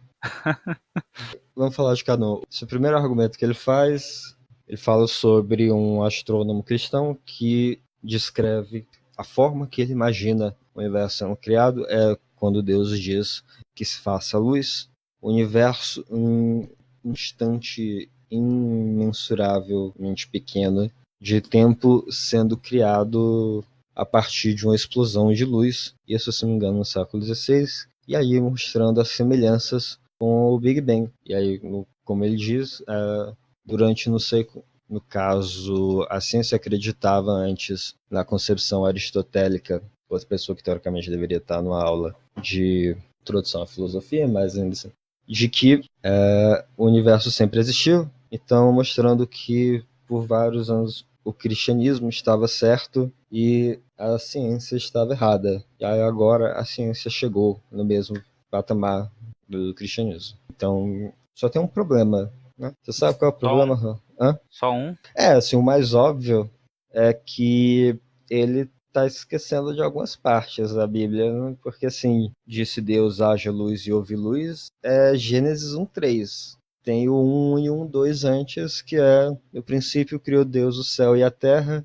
Vamos falar de cada um. Esse primeiro argumento que ele faz, ele fala sobre um astrônomo cristão que descreve a forma que ele imagina o universo sendo criado é quando Deus diz que se faça luz, o universo, um instante imensuravelmente pequeno de tempo sendo criado a partir de uma explosão de luz, isso, se não me engano, no século XVI, e aí mostrando as semelhanças com o Big Bang. E aí, como ele diz, durante, não sei, no caso, a ciência acreditava antes na concepção aristotélica, outra pessoa que teoricamente deveria estar numa aula de introdução à filosofia, mas ainda assim, de que o universo sempre existiu, então mostrando que por vários anos o cristianismo estava certo e a ciência estava errada. E aí agora a ciência chegou no mesmo patamar do cristianismo. Então, só tem um problema, né? Você sabe qual é o problema? Hã? Só um? Assim, o mais óbvio é que ele está esquecendo de algumas partes da Bíblia, né? Porque assim, disse Deus, haja luz e houve luz, é Gênesis 1:3. Tem o 1 e 1:2 antes, que é, no princípio criou Deus o céu e a terra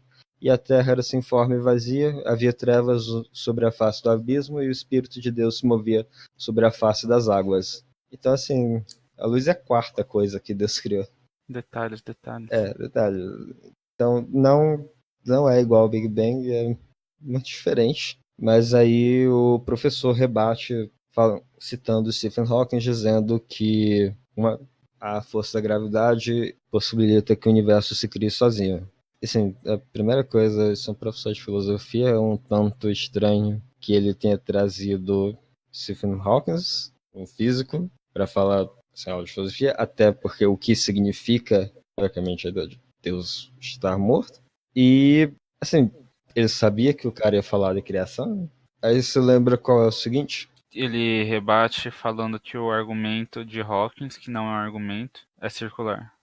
era sem forma e vazia, havia trevas sobre a face do abismo, e o Espírito de Deus se movia sobre a face das águas. Então, assim, a luz é a quarta coisa que Deus criou. Detalhes. Detalhe. Então, não é igual ao Big Bang, é muito diferente. Mas aí o professor rebate, citando Stephen Hawking, dizendo que a força da gravidade possibilita que o universo se crie sozinho. Assim, a primeira coisa, isso é um professor de filosofia, é um tanto estranho que ele tenha trazido Stephen Hawking, um físico, para falar essa aula de filosofia, até porque o que significa, teoricamente, a ideia de Deus estar morto. E, assim, ele sabia que o cara ia falar de criação. Aí você lembra qual é o seguinte? Ele rebate falando que o argumento de Hawkins, que não é um argumento, é circular.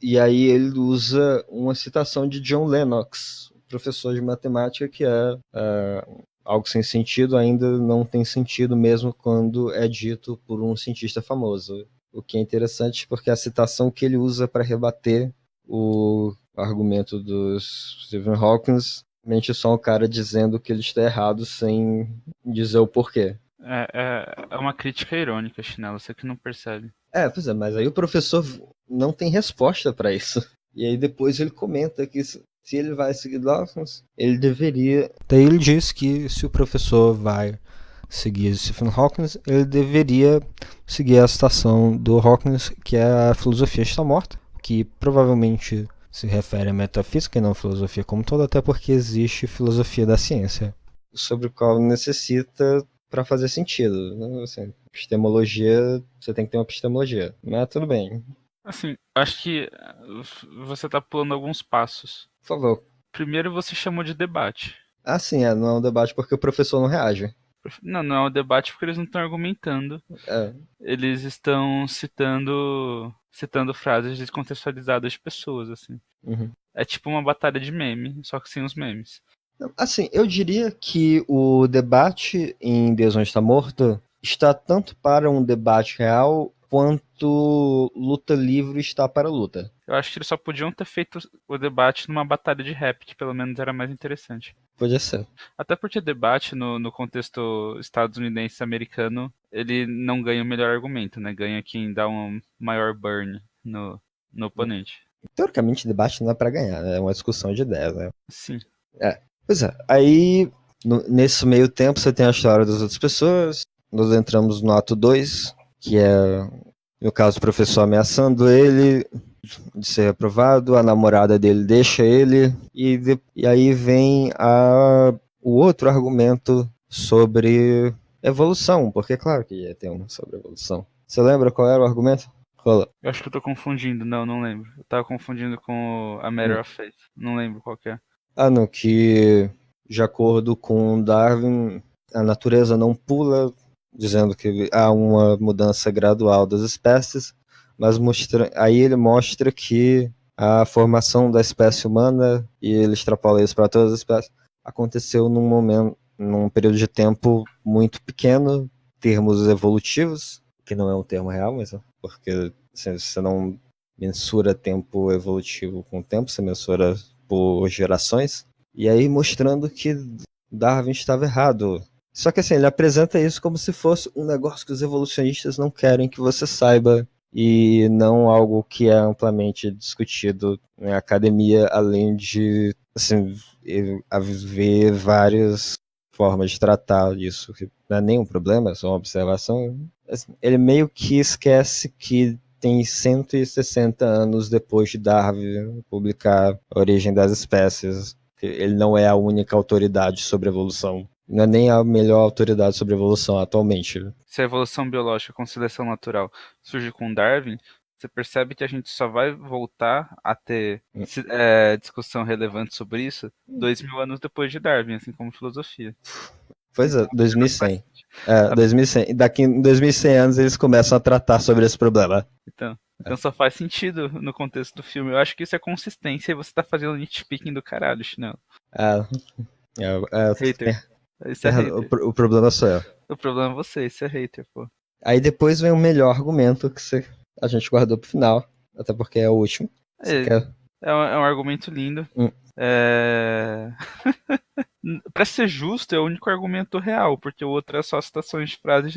E aí ele usa uma citação de John Lennox, professor de matemática, que algo sem sentido ainda não tem sentido mesmo quando é dito por um cientista famoso. O que é interessante porque a citação que ele usa para rebater o argumento do Stephen Hawking mente só um cara dizendo que ele está errado sem dizer o porquê. É uma crítica irônica, Chinelo, você que não percebe. Pois é, mas aí o professor não tem resposta para isso. E aí depois ele comenta que se ele vai seguir Dawkins, ele deveria... Daí ele diz que se o professor vai seguir Stephen Hawking, ele deveria seguir a citação do Hawking, que é a filosofia está morta, que provavelmente se refere à metafísica e não à filosofia como toda, até porque existe filosofia da ciência, sobre o qual necessita para fazer sentido, né? Assim, epistemologia, você tem que ter uma epistemologia, mas tudo bem. Assim, acho que você tá pulando alguns passos. Por favor. Primeiro você chamou de debate. Sim, não é um debate porque o professor não reage. Não é um debate porque eles não estão argumentando. Eles estão citando frases descontextualizadas de pessoas, assim. Uhum. É tipo uma batalha de meme, só que sem os memes. Assim, eu diria que o debate em Deus Não Está Morto está tanto para um debate real quanto luta livre está para luta. Eu acho que eles só podiam ter feito o debate numa batalha de rap, que pelo menos era mais interessante. Podia ser. Até porque debate no contexto estadunidense americano, ele não ganha o melhor argumento, né? Ganha quem dá um maior burn no oponente. Teoricamente, debate não é para ganhar, né? É uma discussão de ideias, né? Sim. Pois é. Aí, nesse meio tempo, você tem a história das outras pessoas. Nós entramos no ato 2, que é, no caso, o professor ameaçando ele de ser reprovado, a namorada dele deixa ele, e aí vem o outro argumento sobre evolução, porque claro que ia ter um sobre evolução. Você lembra qual era o argumento? Rola. Eu acho que eu tô confundindo, não lembro. Eu tava confundindo com a Matter of Faith. Não lembro qual que é. Não, que de acordo com Darwin, a natureza não pula, dizendo que há uma mudança gradual das espécies, mas aí ele mostra que a formação da espécie humana, e ele extrapola isso para todas as espécies, aconteceu num período de tempo muito pequeno, termos evolutivos, que não é um termo real, mas porque você não mensura tempo evolutivo com tempo, você mensura por gerações, e aí mostrando que Darwin estava errado. Só que assim, ele apresenta isso como se fosse um negócio que os evolucionistas não querem que você saiba, e não algo que é amplamente discutido na academia, além de assim, haver várias formas de tratar isso, que não é nenhum problema, é só uma observação. Assim, ele meio que esquece que tem 160 anos depois de Darwin publicar A Origem das Espécies. Ele não é a única autoridade sobre evolução. Não é nem a melhor autoridade sobre evolução atualmente. Se a evolução biológica com seleção natural surge com Darwin, você percebe que a gente só vai voltar a ter discussão relevante sobre isso 2000 anos depois de Darwin, assim como filosofia. Pois é, 2100. 2100. Daqui em 2100 anos eles começam a tratar sobre esse problema. Então, Então só faz sentido no contexto do filme. Eu acho que isso é consistência e você tá fazendo nitpicking do caralho, Chinelo. Ah, Hater. Isso é o, hater. o problema sou eu. O problema é você, isso é hater, pô. Aí depois vem o melhor argumento que a gente guardou pro final, até porque é o último. Você É, quer? é um argumento lindo. É... Pra ser justo, é o único argumento real, porque o outro é só citações de frases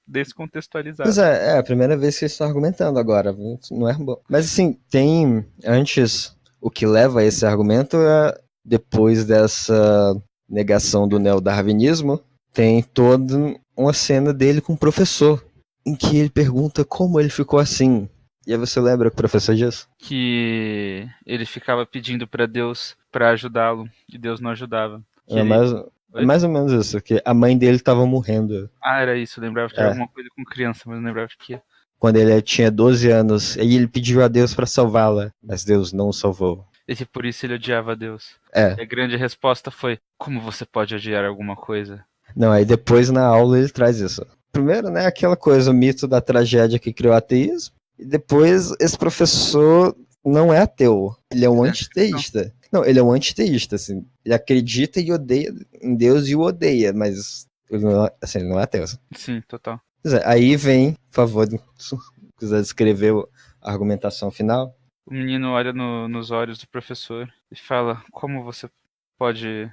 descontextualizadas. Pois é a primeira vez que eles estão argumentando agora, não é bom. Mas assim, tem antes, o que leva a esse argumento é, depois dessa negação do neodarwinismo, tem toda uma cena dele com o professor, em que ele pergunta como ele ficou assim. E aí você lembra o que o professor diz? Que ele ficava pedindo pra Deus pra ajudá-lo, e Deus não ajudava. Que É ele... mais ou menos isso, que a mãe dele estava morrendo. Ah, era isso, eu lembrava que era alguma coisa com criança, mas não lembrava de que. Quando ele tinha 12 anos, e ele pediu a Deus para salvá-la, mas Deus não o salvou. E que por isso ele odiava a Deus. É. E a grande resposta foi: como você pode odiar alguma coisa? Não, aí depois na aula ele traz isso. Primeiro, né, aquela coisa, o mito da tragédia que criou o ateísmo. E depois, esse professor não é ateu. Ele é um antiteísta. Não, ele é um antiteísta, assim. Ele acredita e odeia em Deus e o odeia, mas ele não é, assim, ele não é ateu. Sim, total. Aí vem, por favor, se quiser descrever a argumentação final. O menino olha nos olhos do professor e fala: como você pode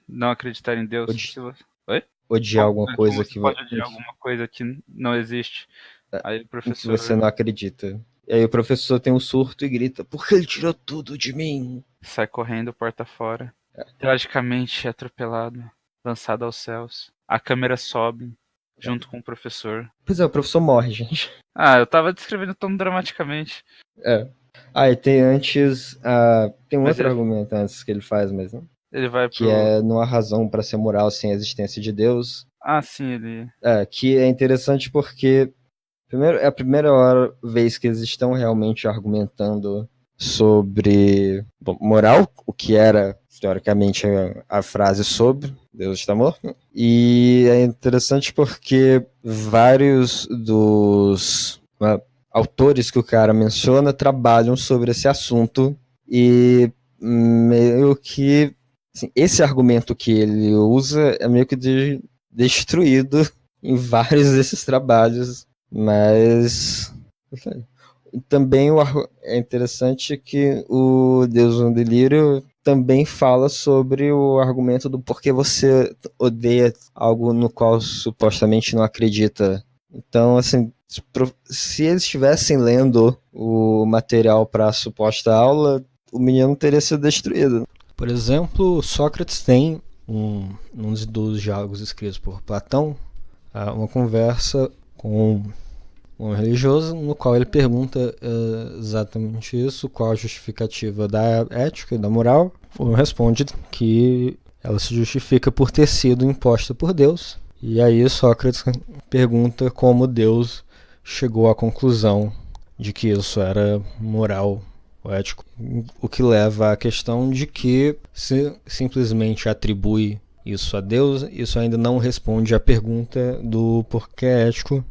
não acreditar em Deus? Oi? Odiar alguma coisa que pode odiar alguma coisa que não existe. Aí o professor... que você não acredita. E aí o professor tem um surto e grita: porque ele tirou tudo de mim? Sai correndo, porta fora. Tragicamente atropelado, lançado aos céus. A câmera sobe junto com o professor. Pois é, o professor morre, gente. Ah, eu tava descrevendo tão dramaticamente. E tem antes. Tem um outro argumento antes que ele faz, mas não. Ele vai que é não há razão para ser moral sem a existência de Deus. Ah, sim, ele... Que é interessante porque primeiro, é a primeira vez que eles estão realmente argumentando sobre moral, o que era, teoricamente, a frase sobre Deus está morto. E é interessante porque vários dos autores que o cara menciona trabalham sobre esse assunto e meio que assim, esse argumento que ele usa é meio que destruído em vários desses trabalhos, mas também é interessante que o Deus no Delírio também fala sobre o argumento do porquê você odeia algo no qual supostamente não acredita. Então, assim, se eles estivessem lendo o material para a suposta aula, o menino teria sido destruído. Por exemplo, Sócrates tem um dos diálogos escritos por Platão, uma conversa com um religioso, no qual ele pergunta exatamente isso, qual a justificativa da ética e da moral. Ele responde que ela se justifica por ter sido imposta por Deus. E aí Sócrates pergunta como Deus chegou à conclusão de que isso era moral ou ético. O que leva à questão de que se simplesmente atribui isso a Deus, isso ainda não responde à pergunta do porquê é ético,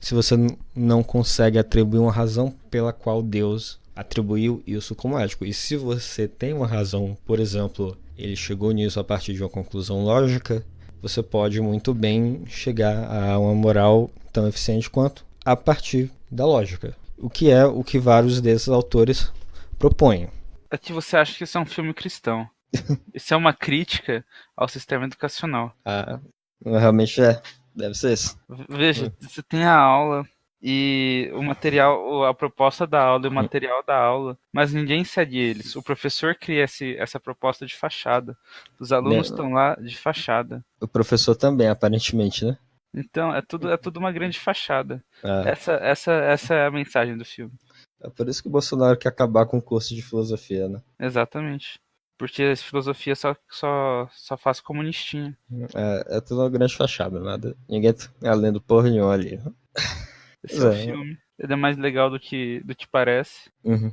se você não consegue atribuir uma razão pela qual Deus atribuiu isso como ético. E se você tem uma razão, por exemplo, ele chegou nisso a partir de uma conclusão lógica, você pode muito bem chegar a uma moral tão eficiente quanto a partir da lógica. O que é o que vários desses autores propõem. É que você acha que isso é um filme cristão. Isso é uma crítica ao sistema educacional. Realmente é. Deve ser isso. Veja, você tem a aula e o material, a proposta da aula e o material da aula, mas ninguém segue eles. O professor cria essa proposta de fachada. Os alunos estão lá de fachada. O professor também, aparentemente, né? Então, é tudo uma grande fachada. Essa é a mensagem do filme. É por isso que o Bolsonaro quer acabar com o curso de filosofia, né? Exatamente. Porque a filosofia só faz comunistinha. É tudo uma grande fachada, nada. Ninguém tá lendo porra nenhuma ali. Esse é o filme. Ele é mais legal do que parece.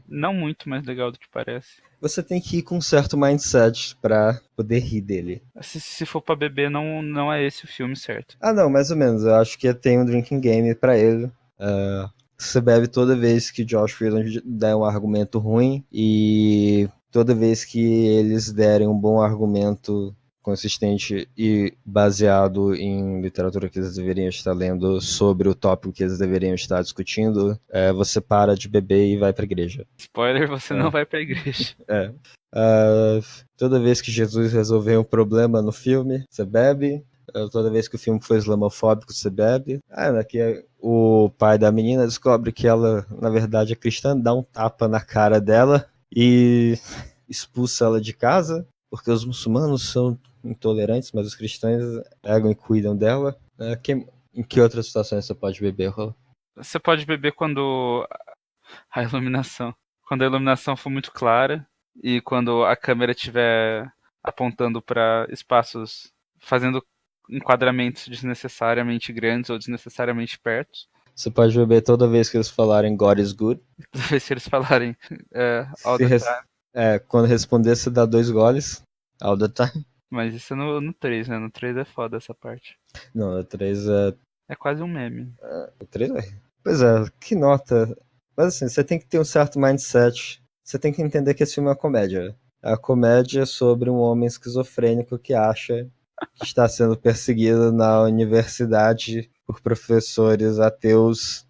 Não muito mais legal do que parece. Você tem que ir com um certo mindset pra poder rir dele. Se for pra beber, não é esse o filme certo. Não, mais ou menos. Eu acho que tem um drinking game pra ele. Você bebe toda vez que Josh Whedon der um argumento ruim e toda vez que eles derem um bom argumento consistente e baseado em literatura que eles deveriam estar lendo sobre o tópico que eles deveriam estar discutindo, você para de beber e vai pra igreja. Spoiler, você não vai pra igreja. Toda vez que Jesus resolveu um problema no filme, você bebe. Toda vez que o filme foi islamofóbico, você bebe. Aqui o pai da menina descobre que ela, na verdade, é cristã, dá um tapa na cara dela e expulsa ela de casa, porque os muçulmanos são intolerantes, mas os cristãos pegam e cuidam dela. Em que outras situações você pode beber, Rola? Você pode beber quando a iluminação for muito clara e quando a câmera estiver apontando para espaços, fazendo enquadramentos desnecessariamente grandes ou desnecessariamente perto. Você pode beber toda vez que eles falarem God is good. Toda vez que eles falarem all the time. Quando responder, você dá 2 goles all the time. Mas isso é no 3, né? No 3 é foda essa parte. Não, no 3 é... É quase um meme. O 3 é... Pois é, que nota. Mas assim, você tem que ter um certo mindset. Você tem que entender que esse filme é uma comédia. A comédia é sobre um homem esquizofrênico que acha que está sendo perseguido na universidade por professores ateus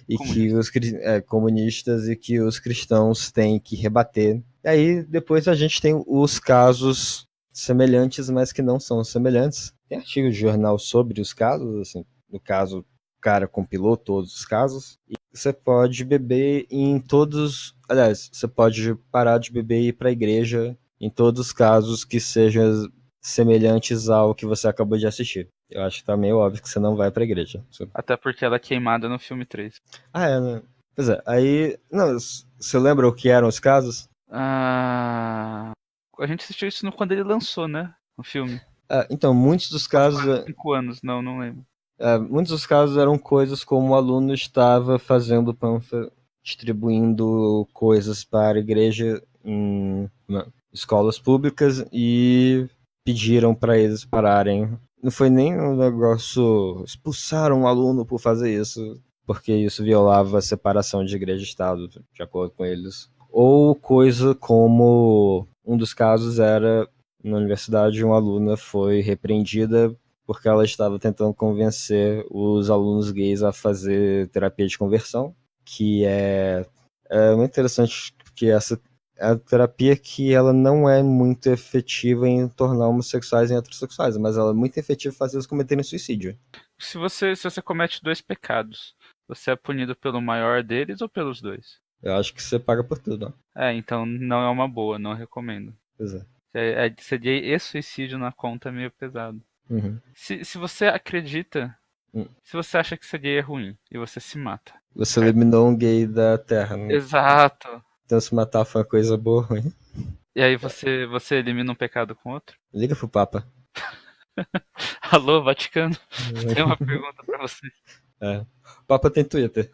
e que os comunistas e que os cristãos têm que rebater. E aí depois a gente tem os casos semelhantes, mas que não são semelhantes. Tem artigo de jornal sobre os casos, assim, no caso, o cara compilou todos os casos. E você pode beber em todos... Aliás, você pode parar de beber e ir para a igreja em todos os casos que sejam semelhantes ao que você acabou de assistir. Eu acho que tá meio óbvio que você não vai pra igreja. Até porque ela é queimada no filme 3. Né? Pois é, aí... Não, você lembra o que eram os casos? A gente assistiu isso quando ele lançou, né? O filme. Então, muitos dos casos... 5 anos, não lembro. Muitos dos casos eram coisas como o aluno estava fazendo panfleto, distribuindo coisas para a igreja em escolas públicas e pediram para eles pararem. Não foi nem um negócio expulsaram um aluno por fazer isso, porque isso violava a separação de igreja e Estado, de acordo com eles. Ou coisa como um dos casos era na universidade uma aluna foi repreendida porque ela estava tentando convencer os alunos gays a fazer terapia de conversão, que é muito interessante, porque essa é a terapia que ela não é muito efetiva em tornar homossexuais em heterossexuais, mas ela é muito efetiva em fazer eles cometerem suicídio. Se você comete 2 pecados, você é punido pelo maior deles ou pelos 2? Eu acho que você paga por tudo, ó. Então não é uma boa, não recomendo. Pois é. CJ e suicídio na conta é meio pesado. Uhum. Se você acredita, se você acha que ser gay é ruim e você se mata. Você eliminou um gay da Terra, né? Exato. Então se matar foi uma coisa boa, ruim. E aí você elimina um pecado com outro? Liga pro Papa. Alô, Vaticano? Tem uma pergunta pra você. O Papa tem Twitter.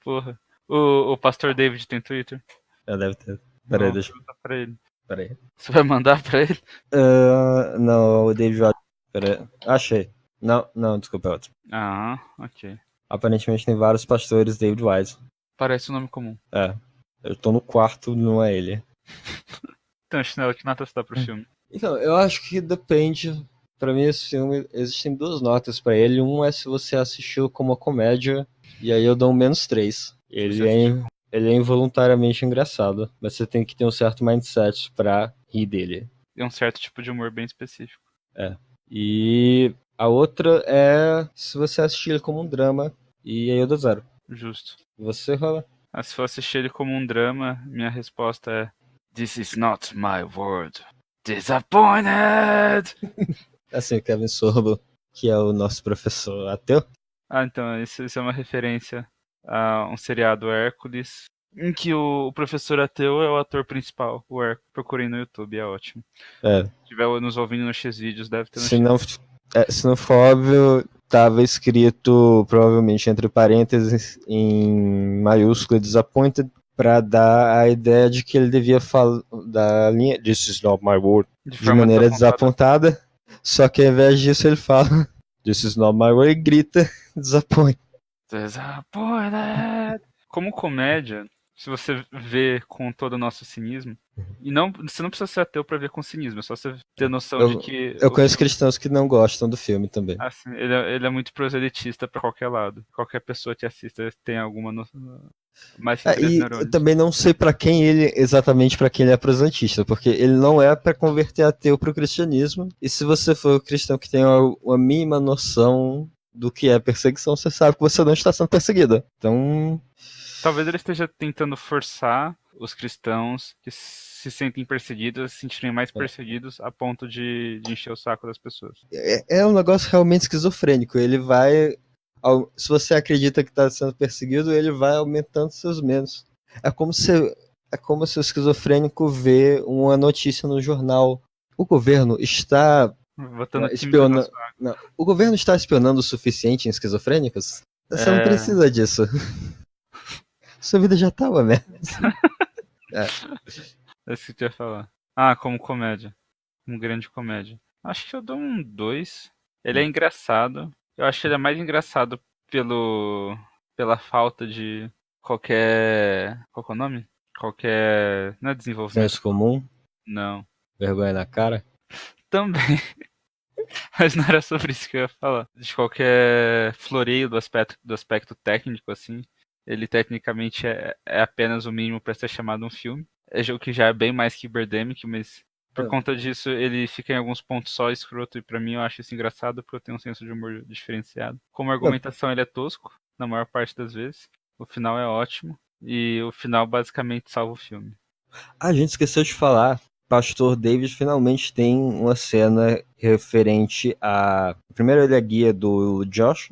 Porra. O pastor David tem Twitter? Deve ter. Peraí, deixa eu... pra ele. Peraí. Você vai mandar pra ele? Não, o David... Peraí. Achei. Não, desculpa, é outro. Ok. Aparentemente tem vários pastores David Wise. Parece um nome comum. Eu tô no quarto, não é ele. Então, Chinelo, que nota você dá pro filme? Então, eu acho que depende. Pra mim, esse filme, existem 2 notas pra ele. Um é se você assistiu como uma comédia, e aí eu dou um -3. Ele é involuntariamente engraçado, mas você tem que ter um certo mindset pra rir dele. E um certo tipo de humor bem específico. E a outra é se você assistir ele como um drama, e aí eu dou 0. Justo. Você, Rola? Se for assistir ele como um drama, minha resposta é This is not my world. Disappointed! Assim, o Kevin Sorbo, que é o nosso professor ateu. Então, isso é uma referência a um seriado Hércules, em que o professor ateu é o ator principal, o Hércules. Procurem no YouTube, é ótimo. Se estiver nos ouvindo no X-Vídeos, deve ter no X-Vídeos. Se não for óbvio, tava escrito, provavelmente entre parênteses, em maiúsculo, disappointed, pra dar a ideia de que ele devia falar da linha This is not my word, de maneira desapontada. Só que ao invés disso ele fala This is not my word e grita disappointed. Disappointed. Como comédia, se você vê com todo o nosso cinismo, e não, você não precisa ser ateu pra ver com cinismo, é só você ter noção de que Eu o conheço filme, cristãos que não gostam do filme também. assim, ele é muito proselitista pra qualquer lado. Qualquer pessoa que assista tem alguma mais que três E eu neurônios. também não sei para quem ele, exatamente para quem ele é prosantista, porque ele não é para converter ateu pro cristianismo. E se você for cristão que tem uma mínima noção do que é perseguição, você sabe que você não está sendo perseguido. Então, Talvez ele esteja tentando forçar os cristãos que se sentem perseguidos a se sentirem mais perseguidos a ponto de encher o saco das pessoas. é um negócio realmente esquizofrênico. Ele vai. Se você acredita que está sendo perseguido, ele vai aumentando seus medos. É como se, é como se o esquizofrênico vê uma notícia no jornal. O governo está Botando química na espionando. sua água. Não, o governo está espionando o suficiente em esquizofrênicos? Você não É, precisa disso. Sua vida já tá uma merda. É. é isso que eu ia falar. Ah, como comédia. Como grande comédia. Acho que eu dou um 2. Ele é engraçado. Eu acho que ele é mais engraçado pela falta de qualquer. Qual que é o nome? Qualquer. Não é desenvolvimento. Senso comum, Não. vergonha na cara. Também. Mas não era sobre isso que eu ia falar. De qualquer floreio do aspecto técnico, assim. Ele tecnicamente é apenas o mínimo para ser chamado um filme. É jogo que já é bem mais que Birdemic, mas por É. conta disso ele fica em alguns pontos só escroto. E pra mim eu acho isso engraçado porque eu tenho um senso de humor diferenciado. Como Não, argumentação ele é tosco, na maior parte das vezes. O final é ótimo. E o final basicamente salva o filme. a gente esqueceu de falar. Pastor David finalmente tem uma cena referente a. Primeiro ele é guia do Josh,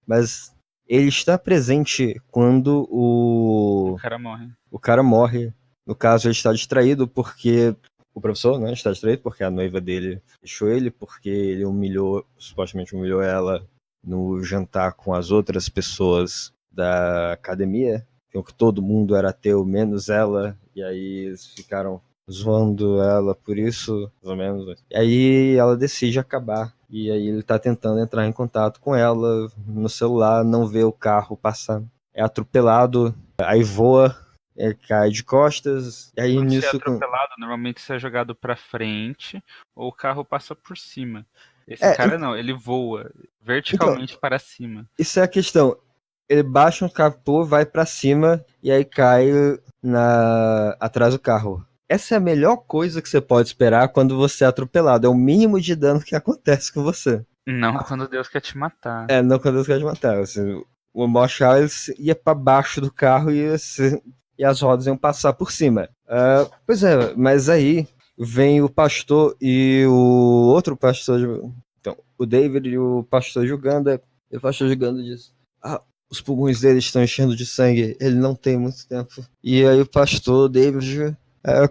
mas ele está presente quando O cara morre. o cara morre. No caso, ele está distraído porque o professor, né, está distraído porque a noiva dele deixou ele, porque ele humilhou, supostamente humilhou ela no jantar com as outras pessoas da academia, que todo mundo era ateu, menos ela, e aí eles ficaram zoando ela por isso, mais ou menos. E aí ela decide acabar. E aí ele tá tentando entrar em contato com ela no celular, não vê o carro passar. É atropelado, aí voa, cai de costas, e aí Quando você é nisso. atropelado, normalmente você é jogado pra frente ou o carro passa por cima. Esse É, cara não, ele voa então, verticalmente para cima. isso é a questão. Ele baixa um capô, vai pra cima e aí cai atrás do carro. Essa é a melhor coisa que você pode esperar quando você é atropelado. É o mínimo de dano que acontece com você. Não quando Deus quer te matar. É, não quando você quer te matar. Assim, o Marshall ia pra baixo do carro e as rodas iam passar por cima. Pois é, mas aí vem o pastor e o outro pastor. Então, o David e o pastor de Uganda. E o pastor de Uganda diz: Ah, os pulmões dele estão enchendo de sangue, ele não tem muito tempo. E aí o pastor David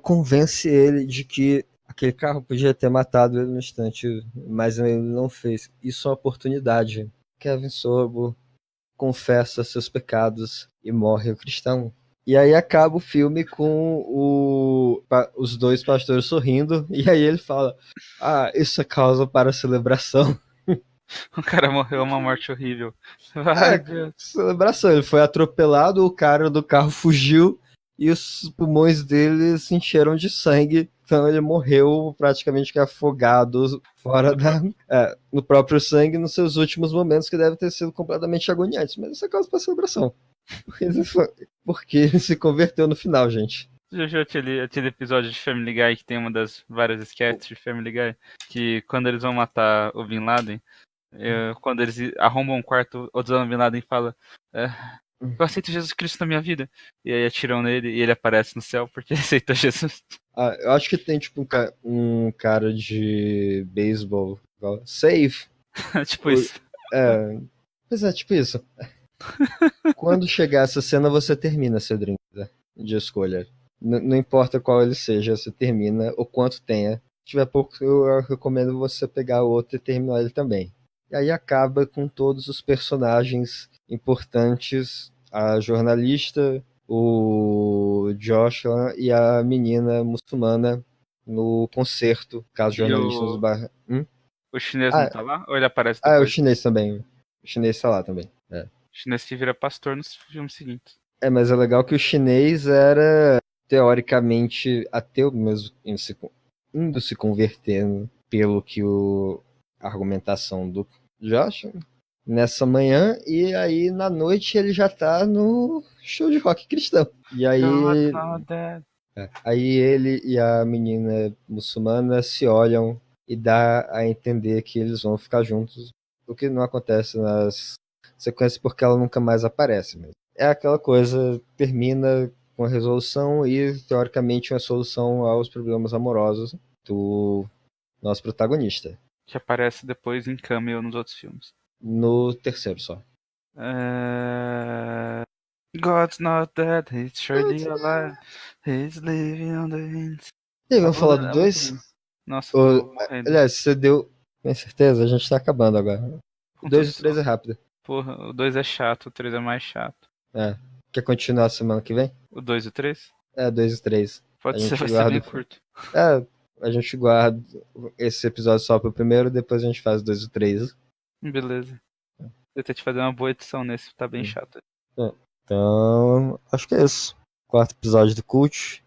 convence ele de que aquele carro podia ter matado ele no instante, mas ele não fez. Isso é uma oportunidade. Kevin Sorbo confessa seus pecados e morre o cristão. E aí acaba o filme com os dois pastores sorrindo, e aí ele fala: Ah, isso é causa para celebração. O cara morreu uma morte horrível. Vai, É, Deus. celebração. Ele foi atropelado, o cara do carro fugiu e os pulmões dele se encheram de sangue. Então ele morreu praticamente afogado fora no próprio sangue nos seus últimos momentos, que deve ter sido completamente agoniantes. Mas isso é causa para celebração. Porque ele se converteu no final, gente. Já viu aquele episódio de Family Guy que tem uma das várias sketches de Family Guy? Que quando eles vão matar o Bin Laden, quando eles arrombam um quarto, o Osama Bin Laden fala: é, Eu aceito Jesus Cristo na minha vida. E aí atiram nele e ele aparece no céu porque ele aceitou Jesus. Eu acho que tem tipo um cara de beisebol. Save. Tipo isso. É, pois é, tipo isso. Quando chegar essa cena, você termina seu drink, né, de escolha. Não importa qual ele seja, você termina, o quanto tenha. Se tiver pouco, eu recomendo você pegar outro e terminar ele também. E aí acaba com todos os personagens importantes, a jornalista, o Joshua e a menina muçulmana no concerto, caso E jornalista nos bar... o chinês não Ah, tá lá? Ou ele aparece é o depois? chinês também. O chinês tá lá também. É. Chinês que vira pastor nos filmes seguintes. Mas é legal que o chinês era, teoricamente, ateu mesmo, indo se convertendo, pelo que a argumentação do Josh, nessa manhã, e aí na noite ele já tá no show de rock cristão. E aí, God's not dead. aí ele e a menina muçulmana se olham e dá a entender que eles vão ficar juntos, o que não acontece nas sequências porque ela nunca mais aparece. Mas é aquela coisa, termina com a resolução e, teoricamente, uma solução aos problemas amorosos do nosso protagonista. Que aparece depois em cameo nos outros filmes. No terceiro só. God's not dead, he's surely alive. He's living on the winds. E aí, vamos falar do 2? Nossa, tô morrendo. Aliás, você deu. Com certeza, a gente tá acabando agora. O 2 e o 3 é rápido. Porra, o 2 é chato, o 3 é mais chato. Quer continuar a semana que vem? O 2 e o 3? 2 e 3. Pode ser, vai ser bem curto. A gente guarda esse episódio só pro primeiro, depois a gente faz o 2 e o 3. Beleza. Eu tenho que fazer uma boa edição nesse, tá bem chato. Então, acho que é isso. 4º episódio do Cult.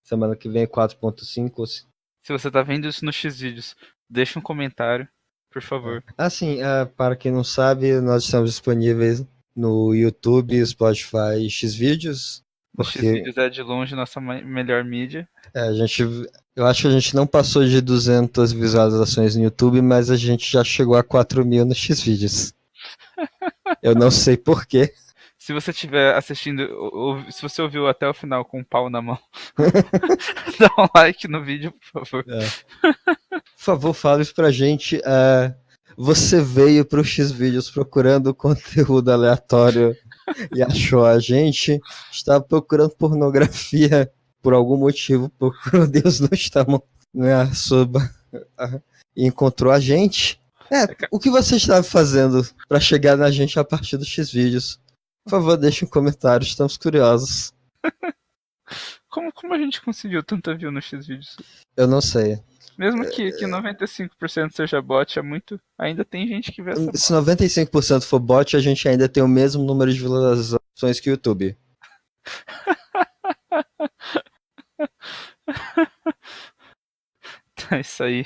Semana que vem é 4.5. Se você tá vendo isso no Xvideos, deixa um comentário, por favor. Sim, para quem não sabe, nós estamos disponíveis no YouTube, Spotify e Xvideos. O Xvideos é de longe nossa melhor mídia. Eu acho que a gente não passou de 200 visualizações no YouTube, mas a gente já chegou a 4.000 no Xvideos. Eu não sei porquê. Se você estiver assistindo, se você ouviu até o final com um pau na mão, dá um like no vídeo, por favor. Por favor, fale isso pra gente. Você veio pro Xvideos procurando conteúdo aleatório e achou a gente. Estava procurando pornografia por algum motivo. Procurou Deus não estamos e encontrou a gente. O que você estava fazendo para chegar na gente a partir do Xvideos? Por favor, deixe um comentário, estamos curiosos. Como a gente conseguiu tanta view no Xvideos? Eu não sei. Mesmo que 95% seja bot, ainda tem gente que vê essa Se 95% for bot, a gente ainda tem o mesmo número de visualizações que o YouTube. É isso aí.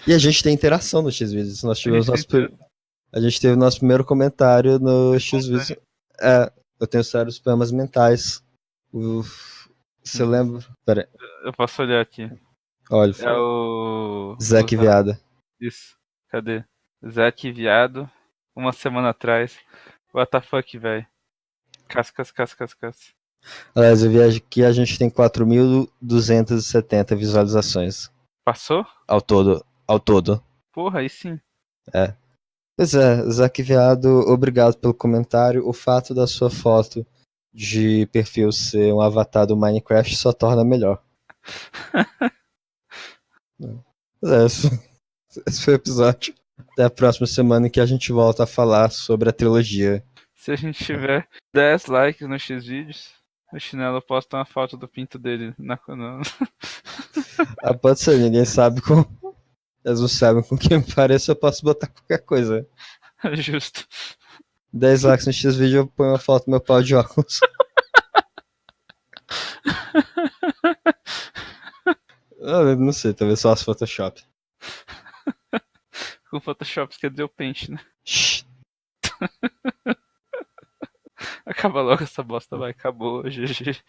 E a gente tem interação no Xvideos. A gente teve o nosso primeiro comentário no Xvideos. Eu tenho sérios problemas mentais. Você lembra? Pera aí. Eu posso olhar aqui. Olha, é o Zac Viado. Isso. Cadê? Zac Viado. Uma semana atrás. What the fuck, velho. Cascas. Aliás, eu vi que a gente tem 4.270 visualizações. Passou? Ao todo. Porra, aí sim. Pois é, Zac Viado, obrigado pelo comentário. O fato da sua foto de perfil ser um avatar do Minecraft só torna melhor. Esse foi o episódio. Até a próxima semana em que a gente volta a falar sobre a trilogia. Se a gente tiver 10 likes no Xvideos, o Chinelo posta uma foto do pinto dele na... Pode ser, ninguém sabe como... Eles não sabem com quem me pareça, eu posso botar qualquer coisa. Justo. 10 likes no Xvideo, eu ponho uma foto do meu pau de óculos. Não sei, talvez só as Photoshop. Com Photoshop quer dizer o pente, né? Acaba logo essa bosta, vai. Acabou, GG.